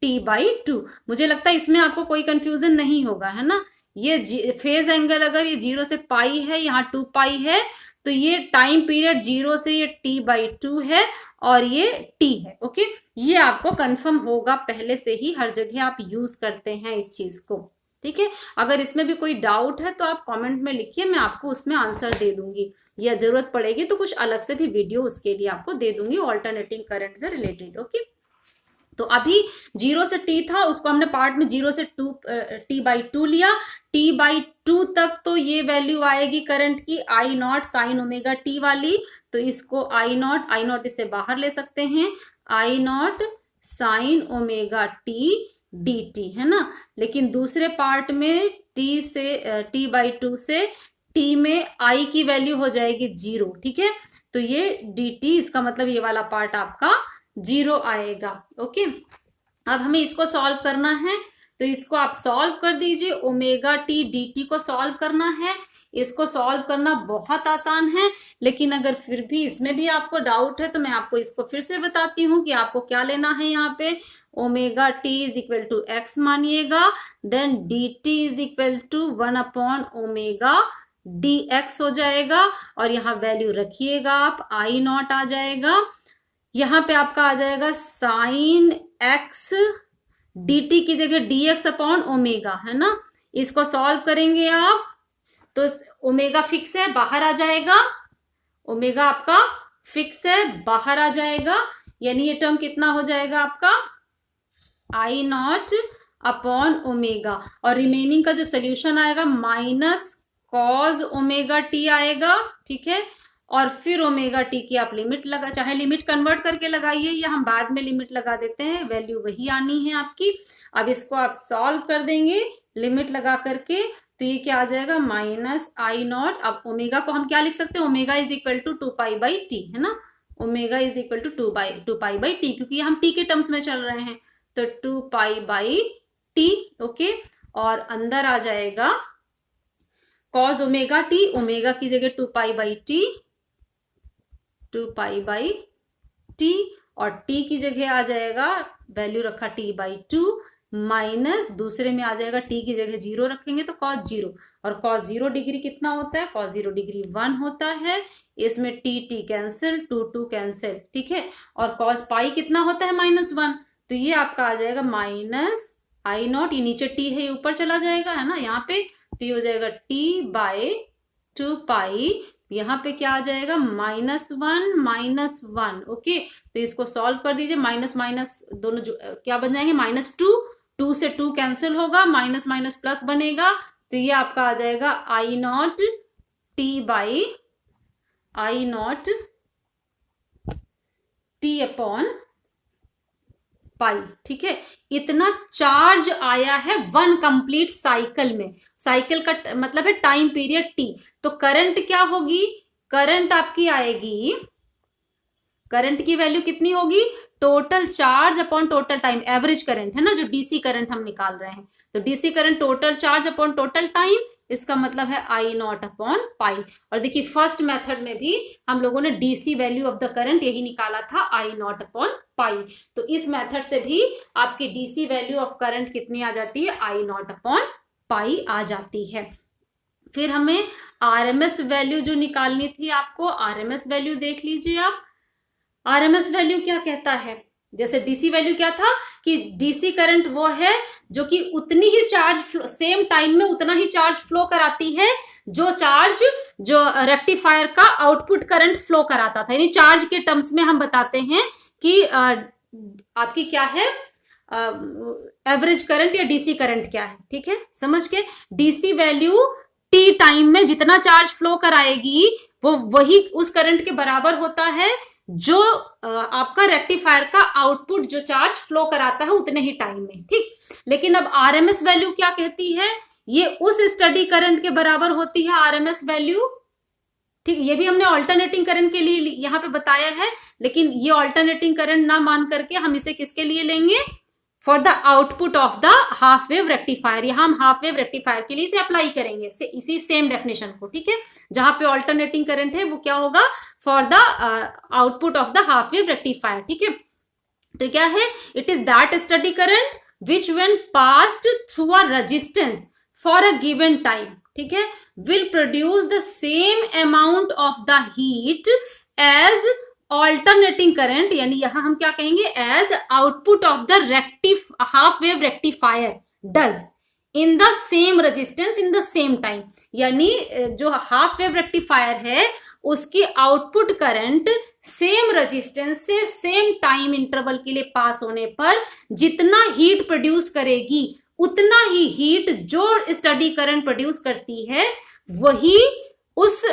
t/2। मुझे लगता है इसमें आपको कोई कंफ्यूजन नहीं होगा, है ना। ये फेज एंगल अगर ये 0 से पाई है, यहाँ 2 पाई है, तो ये टाइम पीरियड 0 से ये t/2 है और ये t है। ओके, ये आपको कंफर्म होगा पहले से ही, हर जगह आप यूज करते हैं इस चीज को, ठीक है। अगर इसमें भी कोई डाउट है तो आप कमेंट में लिखिए, मैं आपको उसमें आंसर दे दूंगी, या जरूरत पड़ेगी तो कुछ अलग से भी वीडियो उसके लिए आपको दे दूंगी ऑल्टरनेटिंग करंट से रिलेटेड। ओके, तो अभी 0 से t था, उसको हमने पार्ट में 0 से t/2 लिया, t/2 तक तो ये वैल्यू आएगी करंट की I naught sine omega T वाली, तो इसको आई नॉट इससे बाहर ले सकते हैं, I naught sine omega T dt, है ना। लेकिन दूसरे पार्ट में t/2 से t में i की वैल्यू हो जाएगी 0, ठीक है। तो ये dt, इसका मतलब ये वाला पार्ट आपका 0 आएगा। ओके, अब हमें इसको सॉल्व करना है, तो इसको आप सॉल्व कर दीजिए, ओमेगा टी dt को सॉल्व करना है। इसको सॉल्व करना बहुत आसान है, लेकिन अगर फिर भी इसमें भी आपको डाउट है तो मैं आपको इसको फिर से बताती हूँ कि आपको क्या लेना है। यहाँ पे omega T is equal to X मानिएगा, then D T is equal to 1 omega D X हो जाएगा, और यहाँ वैल्यू रखिएगा आप, आई नॉट आ जाएगा, यहाँ पे आपका आ जाएगा साइन एक्स डी टी की जगह डी एक्स अपॉन ओमेगा, है ना। इसको सॉल्व करेंगे आप तो ओमेगा फिक्स है, बाहर आ जाएगा, ओमेगा आपका फिक्स है, बाहर आ जाएगा, यानी ये टर्म कितना हो जाएगा आपका आई नॉट अपॉन ओमेगा, और रिमेनिंग का जो सोल्यूशन आएगा माइनस कॉज ओमेगा टी आएगा, ठीक है। और फिर ओमेगा टी की आप लिमिट लगा, चाहे लिमिट कन्वर्ट करके लगाइए या हम बाद में लिमिट लगा देते हैं, वैल्यू वही आनी है आपकी। अब इसको आप सॉल्व कर देंगे लिमिट लगा करके, तो ये क्या आ जाएगा माइनस आई नॉट। अब ओमेगा को हम क्या लिख सकते हैं, omega is equal to 2π/t, है ना। Omega is equal to 2π/t, क्योंकि हम t के टर्म्स में चल रहे हैं, तो 2π/t। ओके, और अंदर आ जाएगा कॉस ओमेगा टी, ओमेगा की जगह 2π/t, 2π/t, और t की जगह आ जाएगा वैल्यू रखा t/2, माइनस दूसरे में आ जाएगा t की जगह 0 रखेंगे तो cos 0, और cos 0 डिग्री कितना होता है, cos 0 डिग्री 1 होता है, इसमें t कैंसिल, 2 कैंसिल, ठीक है। और cos पाई कितना होता है -1, तो ये आपका आ जाएगा माइनस आई नॉट, ये नीचे t है, ये ऊपर चला जाएगा, है ना यहाँ पे, तो ये हो जाएगा t/2π, यहाँ पे क्या आ जाएगा -1 ओके। तो इसको सॉल्व कर दीजिए, माइनस माइनस दोनों जो क्या बन जाएंगे -2 से 2 कैंसिल होगा, माइनस माइनस प्लस बनेगा, तो ये आपका आ जाएगा I naught T by I naught T upon pi. ठीक है, इतना चार्ज आया है वन कंप्लीट साइकिल में। साइकिल का मतलब है टाइम पीरियड टी। तो करंट क्या होगी, करंट आपकी आएगी, करंट की वैल्यू कितनी होगी, total charge upon total time, average current है ना, जो डीसी करंट हम निकाल रहे हैं। तो DC current total charge upon total time, इसका मतलब है आई नॉट अपॉन पाई। और देखिए फर्स्ट मेथड में भी हम लोगों ने DC value of the current यही निकाला था, आई नॉट अपॉन पाई। तो इस मेथड से भी आपकी डीसी वैल्यू ऑफ करंट कितनी आ जाती है, आई नॉट अपॉन पाई आ जाती है। फिर हमें आरएमएस वैल्यू जो निकालनी थी आपको, आरएमएस वैल्यू देख लीजिए आप। आरएमएस वैल्यू क्या कहता है, जैसे डीसी वैल्यू क्या था कि डीसी करंट वो है जो कि उतनी ही चार्ज सेम टाइम में उतना ही चार्ज फ्लो कराती है जो चार्ज जो रेक्टिफायर का आउटपुट करंट फ्लो कराता था। यानी चार्ज के टर्म्स में हम बताते हैं कि आपकी क्या है एवरेज करंट या डीसी करंट क्या है। ठीक है, समझ के, डीसी वैल्यू टी टाइम में जितना चार्ज फ्लो कराएगी वो वही उस करंट के बराबर होता है जो आपका रेक्टिफायर का आउटपुट जो चार्ज फ्लो कराता है उतने ही टाइम में। ठीक, लेकिन अब आरएमएस वैल्यू क्या कहती है, ये उस स्टडी करंट के बराबर होती है आरएमएस वैल्यू। ठीक, ये भी हमने ऑल्टरनेटिंग करंट के लिए यहाँ पे बताया है, लेकिन ये ऑल्टरनेटिंग करंट ना मान करके हम इसे किसके लिए लेंगे, for the output of the half wave rectifier. यहाँ हम हाफ वेव रेक्टिफायर के लिए इसे अप्लाई करेंगे, इसी सेम डेफिनेशन को। ठीक है, जहां पे ऑल्टरनेटिंग करंट है वो क्या होगा, for the output of the half wave rectifier. ठीक है, तो क्या है, it is that steady current which when passed through a resistance for a given time, ठीक है, will produce the same amount of the heat as alternating current, यानी यहां हम क्या कहेंगे, as output of the half wave rectifier does in the same resistance in the same time. यानी जो half wave rectifier है उसकी आउटपुट करंट सेम रेजिस्टेंस से सेम टाइम इंटरवल के लिए पास होने पर जितना हीट प्रोड्यूस करेगी उतना ही हीट जो स्टडी करंट प्रोड्यूस करती है वही उस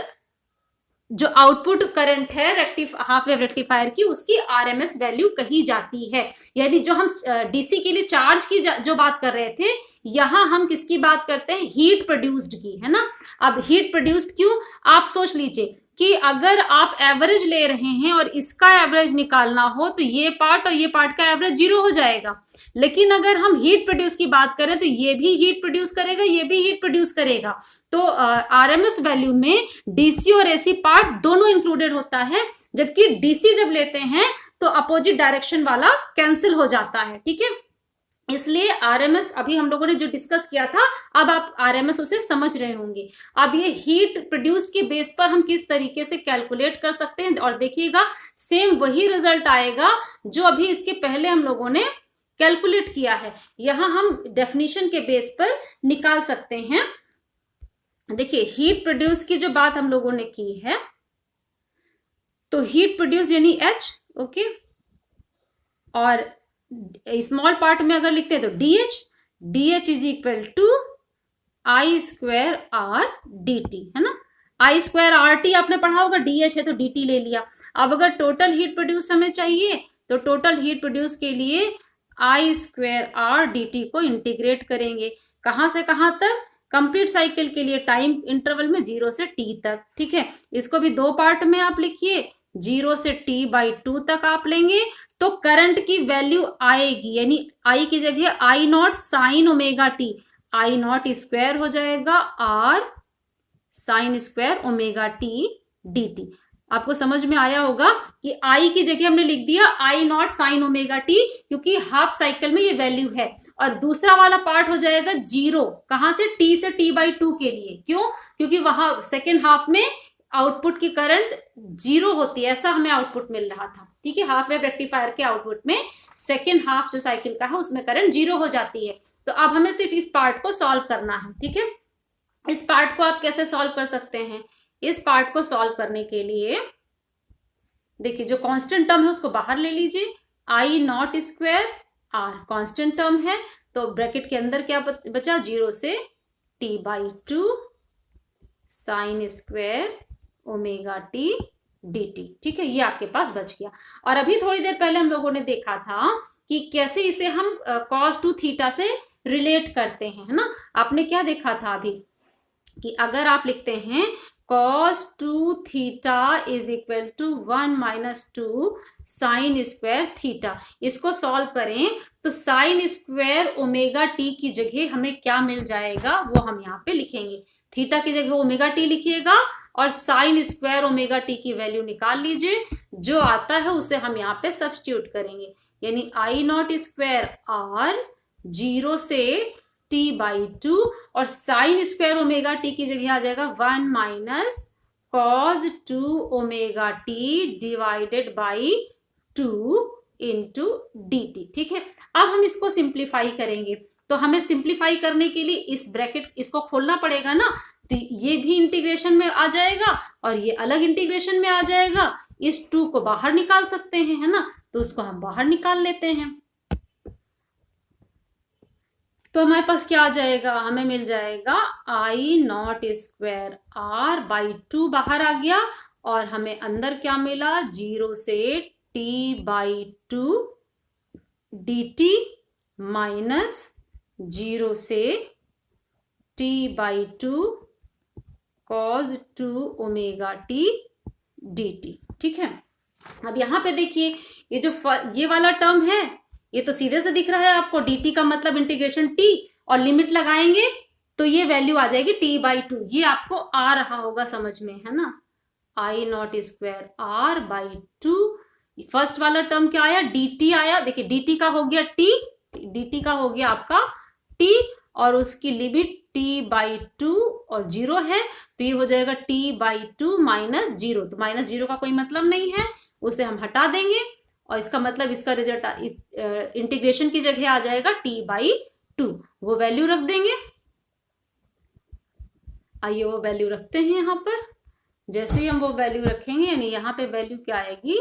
जो आउटपुट करंट है हाफ वेव रेक्टिफायर की उसकी आरएमएस वैल्यू कही जाती है। यानी जो हम डीसी के लिए चार्ज की जो बात कर रहे थे, यहां हम किसकी बात करते हैं, हीट प्रोड्यूस्ड की, है ना। अब हीट प्रोड्यूस्ड क्यों, आप सोच लीजिए कि अगर आप एवरेज ले रहे हैं और इसका एवरेज निकालना हो तो ये पार्ट और ये पार्ट का एवरेज 0 हो जाएगा। लेकिन अगर हम हीट प्रोड्यूस की बात करें तो ये भी हीट प्रोड्यूस करेगा, ये भी हीट प्रोड्यूस करेगा। तो आरएमएस वैल्यू में डीसी और एसी पार्ट दोनों इंक्लूडेड होता है, जबकि डीसी जब लेते हैं तो अपोजिट डायरेक्शन वाला कैंसिल हो जाता है। ठीक है, इसलिए आरएमएस अभी हम लोगों ने जो डिस्कस किया था, अब आप आरएमएस उसे समझ रहे होंगे। अब ये हीट प्रोड्यूस के बेस पर हम किस तरीके से कैलकुलेट कर सकते हैं, और देखिएगा सेम वही रिजल्ट आएगा जो अभी इसके पहले हम लोगों ने कैलकुलेट किया है। यहां हम डेफिनेशन के बेस पर निकाल सकते हैं। देखिए हीट प्रोड्यूस की जो बात हम लोगों ने की है, तो हीट प्रोड्यूस यानी H, ओके, और स्मॉल पार्ट में अगर लिखते हैं तो DH is equal to I square R d t, है ना। आई स्क्वायर आर टी आपने पढ़ा होगा, DH है तो DT ले लिया। अब अगर टोटल हीट प्रोड्यूस हमें चाहिए तो टोटल हीट प्रोड्यूस के लिए आई स्क्वायर आर डी टी को इंटीग्रेट करेंगे, कहां से कहां तक, कंप्लीट साइकिल के लिए टाइम इंटरवल में 0 से T तक। ठीक है, इसको भी दो पार्ट में आप लिखिए, 0 से T/2 तक आप लेंगे तो करंट की वैल्यू आएगी, यानी आई की जगह I naught sine omega T, I naught square हो जाएगा R sine square omega T D T. आपको समझ में आया होगा कि आई की जगह हमने लिख दिया आई नॉट साइन ओमेगा टी, क्योंकि हाफ साइकिल में ये वैल्यू है। और दूसरा वाला पार्ट हो जाएगा 0, कहां से, T से T/2 के लिए। क्यों, क्योंकि वहां सेकेंड हाफ में आउटपुट की करंट 0 होती है, ऐसा हमें आउटपुट मिल रहा था। ठीक है, हाफ वेव रेक्टिफायर के आउटपुट में सेकेंड हाफ जो साइकिल का है उसमें करंट 0 हो जाती है। तो अब हमें सिर्फ इस पार्ट को सॉल्व करना है। ठीक है, इस पार्ट को आप कैसे सॉल्व कर सकते हैं, इस पार्ट को सॉल्व करने के लिए देखिए जो कांस्टेंट टर्म है उसको बाहर ले लीजिए, I naught square R constant term है, तो ब्रैकेट के अंदर क्या बचा, 0 से t/2 sign square omega T dt। ठीक है, ये आपके पास बच गया। और अभी थोड़ी देर पहले हम लोगों ने देखा था कि कैसे इसे हम cos 2 थीटा से रिलेट करते हैं, है ना। आपने क्या देखा था अभी कि अगर आप लिखते हैं cos 2 theta is equal to 1 minus 2 sine square theta, इसको सॉल्व करें तो साइन स्क्वायर ओमेगा टी की जगह हमें क्या मिल जाएगा वो हम यहाँ पे लिखेंगे। थीटा की जगह ओमेगा टी लिखिएगा और साइन स्क्वायर ओमेगा टी की वैल्यू निकाल लीजिए, जो आता है उसे हम यहाँ पे सब्स्टिट्यूट करेंगे, यानी आई नॉट स्क्वायर आर 0 से t/2 और साइन स्क्वायर ओमेगा टी की जगह आ जाएगा 1 minus cos 2 omega T divided by 2 into dt। ठीक है, अब हम इसको सिंप्लीफाई करेंगे, तो हमें सिंप्लीफाई करने के लिए इस ब्रैकेट इसको खोलना पड़ेगा ना, तो ये भी इंटीग्रेशन में आ जाएगा और ये अलग इंटीग्रेशन में आ जाएगा। इस 2 को बाहर निकाल सकते हैं, है ना, तो उसको हम बाहर निकाल लेते हैं। तो हमारे पास क्या आ जाएगा, हमें मिल जाएगा I naught square R by 2 बाहर आ गया और हमें अंदर क्या मिला 0 से t/2 dt माइनस 0 से t/2 cos 2 omega T dt। ठीक है, अब यहां पे देखिए ये जो ये वाला टर्म है ये तो सीधे से दिख रहा है आपको, dt का मतलब इंटीग्रेशन t, और लिमिट लगाएंगे तो ये वैल्यू आ जाएगी t/2, ये आपको आ रहा होगा समझ में, है ना। I naught square R by 2, first वाला टर्म क्या आया dt आया, देखिए dt का हो गया t, dt का हो गया आपका t और उसकी लिमिट t/2 और 0 है, तो ये हो जाएगा t/2 माइनस 0, तो माइनस 0 का कोई मतलब नहीं है, उसे हम हटा देंगे और इसका मतलब इसका रिजल्ट इस इंटीग्रेशन की जगह आ जाएगा t/2, वो वैल्यू रख देंगे। आइए वो वैल्यू रखते हैं यहाँ पर, जैसे ही हम वो वैल्यू रखेंगे यानी यहाँ पे वैल्यू क्या आएगी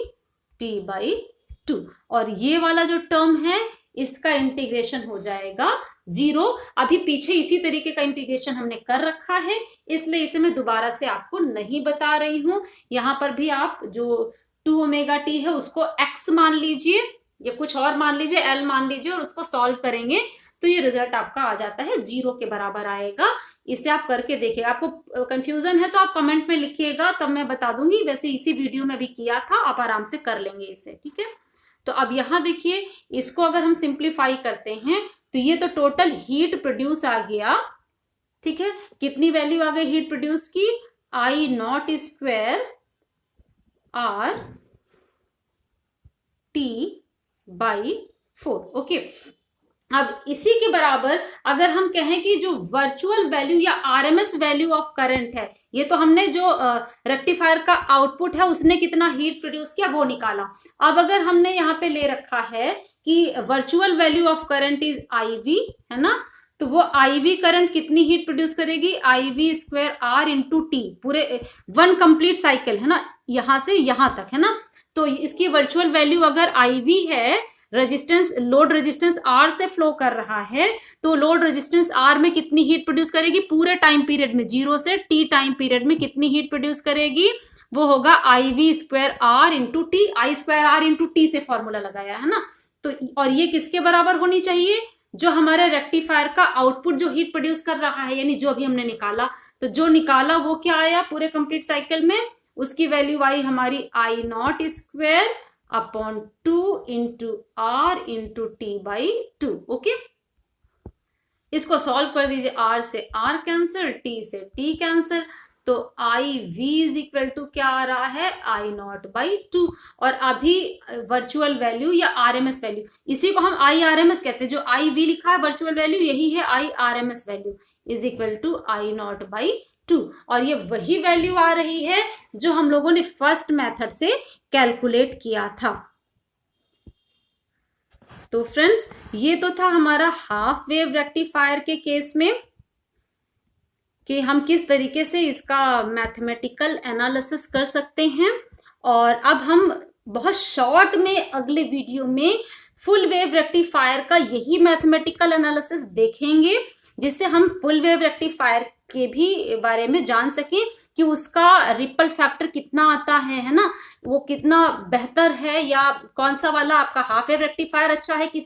t/2 और ये वाला जो टर्म है इसका इंटीग्रेशन हो जाएगा 0। अभी पीछे इसी तरीके का इंटीग्रेशन हमने कर रखा है, इसलिए इसे मैं दोबारा से आपको नहीं बता रही हूं। यहाँ पर भी आप जो 2 ओमेगा टी है उसको x मान लीजिए या कुछ और मान लीजिए, l मान लीजिए और उसको सॉल्व करेंगे तो ये रिजल्ट आपका आ जाता है 0 के बराबर आएगा। इसे आप करके देखिए, आपको कंफ्यूजन है तो आप कमेंट में लिखिएगा, तब मैं बता दूंगी। वैसे इसी वीडियो में भी किया था, आप आराम से कर लेंगे इसे। ठीक है, तो अब यहाँ देखिए इसको अगर हम सिंप्लीफाई करते हैं तो ये तो टोटल हीट प्रोड्यूस आ गया। ठीक है, कितनी वैल्यू आ गई हीट प्रोड्यूस की, I naught square R t/4। Okay, अब इसी के बराबर अगर हम कहें कि जो वर्चुअल वैल्यू या आरएमएस वैल्यू ऑफ करंट है, ये तो हमने जो रेक्टिफायर का आउटपुट है उसने कितना हीट प्रोड्यूस किया वो निकाला। अब अगर हमने यहाँ पे ले रखा है कि virtual value of current is IV, है ना, तो वो IV करंट कितनी हीट प्रोड्यूस करेगी, IV square R into T, पूरे 1 कंप्लीट साइकिल, है ना, यहां से यहां तक, है ना। तो इसकी वर्चुअल वैल्यू अगर IV है, रेजिस्टेंस लोड रेजिस्टेंस R से फ्लो कर रहा है, तो लोड रेजिस्टेंस R में कितनी हीट प्रोड्यूस करेगी पूरे टाइम पीरियड में, 0 से t टाइम पीरियड में कितनी हीट प्रोड्यूस करेगी, वो होगा IV स्क्वायर R इंटू टी, I square R into T से फॉर्मूला लगाया है ना। तो और ये किसके बराबर होनी चाहिए, जो हमारे रेक्टिफायर का आउटपुट जो हीट प्रोड्यूस कर रहा है, यानी जो अभी हमने निकाला, तो जो निकाला वो क्या आया पूरे कंप्लीट साइकिल में, उसकी वैल्यू आई हमारी I naught square upon 2 into R into t/2। Okay, इसको सॉल्व कर दीजिए, R से R कैंसिल, T से T कैंसिल, तो IV इज इक्वल टू क्या आ रहा है आई नॉट बाई 2। और अभी वर्चुअल वैल्यू या RMS वैल्यू, इसी को हम IRMS कहते हैं, जो IV लिखा है वर्चुअल वैल्यू यही है IRMS value, is equal to I naught by 2। और ये वही वैल्यू आ रही है जो हम लोगों ने फर्स्ट मेथड से कैलकुलेट किया था। तो फ्रेंड्स ये तो था हमारा हाफ वेव रेक्टिफायर के केस में कि हम किस तरीके से इसका मैथमेटिकल एनालिसिस कर सकते हैं। और अब हम बहुत शॉर्ट में अगले वीडियो में फुल वेव रेक्टिफायर का यही मैथमेटिकल एनालिसिस देखेंगे जिससे हम फुल वेव रेक्टिफायर के भी बारे में जान सकें कि उसका रिपल फैक्टर कितना आता है ना, वो कितना बेहतर है, या कौन सा वाला आपका हाफ वेव रेक्टिफायर अच्छा है कि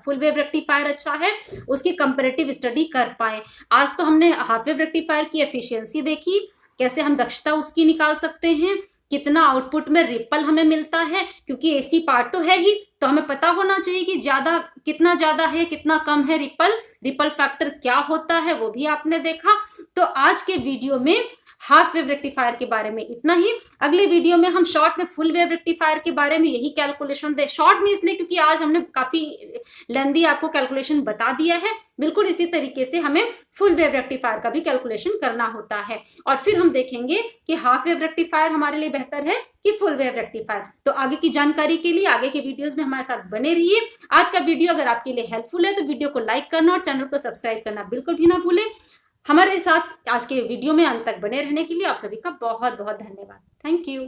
फुल वेव रेक्टिफायर अच्छा है, उसकी कंपैरेटिव स्टडी कर पाए। आज तो हमने हाफ वेव रेक्टिफायर की एफिशिएंसी देखी, कैसे हम दक्षता उसकी निकाल सकते हैं, कितना आउटपुट में रिपल हमें मिलता है, क्योंकि एसी पार्ट तो है ही, तो हमें पता होना चाहिए कि कितना ज्यादा है कितना कम है रिपल फैक्टर क्या होता है, वो भी आपने देखा। तो आज के वीडियो में हाफ वेव रेक्टिफायर के बारे में इतना ही। अगले वीडियो में हम शॉर्ट में फुल वेव रेक्टिफायर के बारे में यही कैलकुलेशन दे, शॉर्ट में इसलिए क्योंकि आज हमने काफी लेंदी आपको कैलकुलेशन बता दिया है। बिल्कुल इसी तरीके से हमें फुल वेव रेक्टिफायर का भी कैलकुलेशन करना होता है, और फिर हम देखेंगे कि हाफ वेव रेक्टिफायर हमारे लिए बेहतर है कि फुल वेव रेक्टिफायर। तो आगे की जानकारी के लिए आगे के वीडियोस में हमारे साथ बने रहिए। आज का वीडियो अगर आपके लिए हेल्पफुल है तो वीडियो को लाइक करना और चैनल को सब्सक्राइब करना बिल्कुल भी ना भूलें। हमारे साथ आज के वीडियो में अंत तक बने रहने के लिए आप सभी का बहुत बहुत धन्यवाद। Thank you.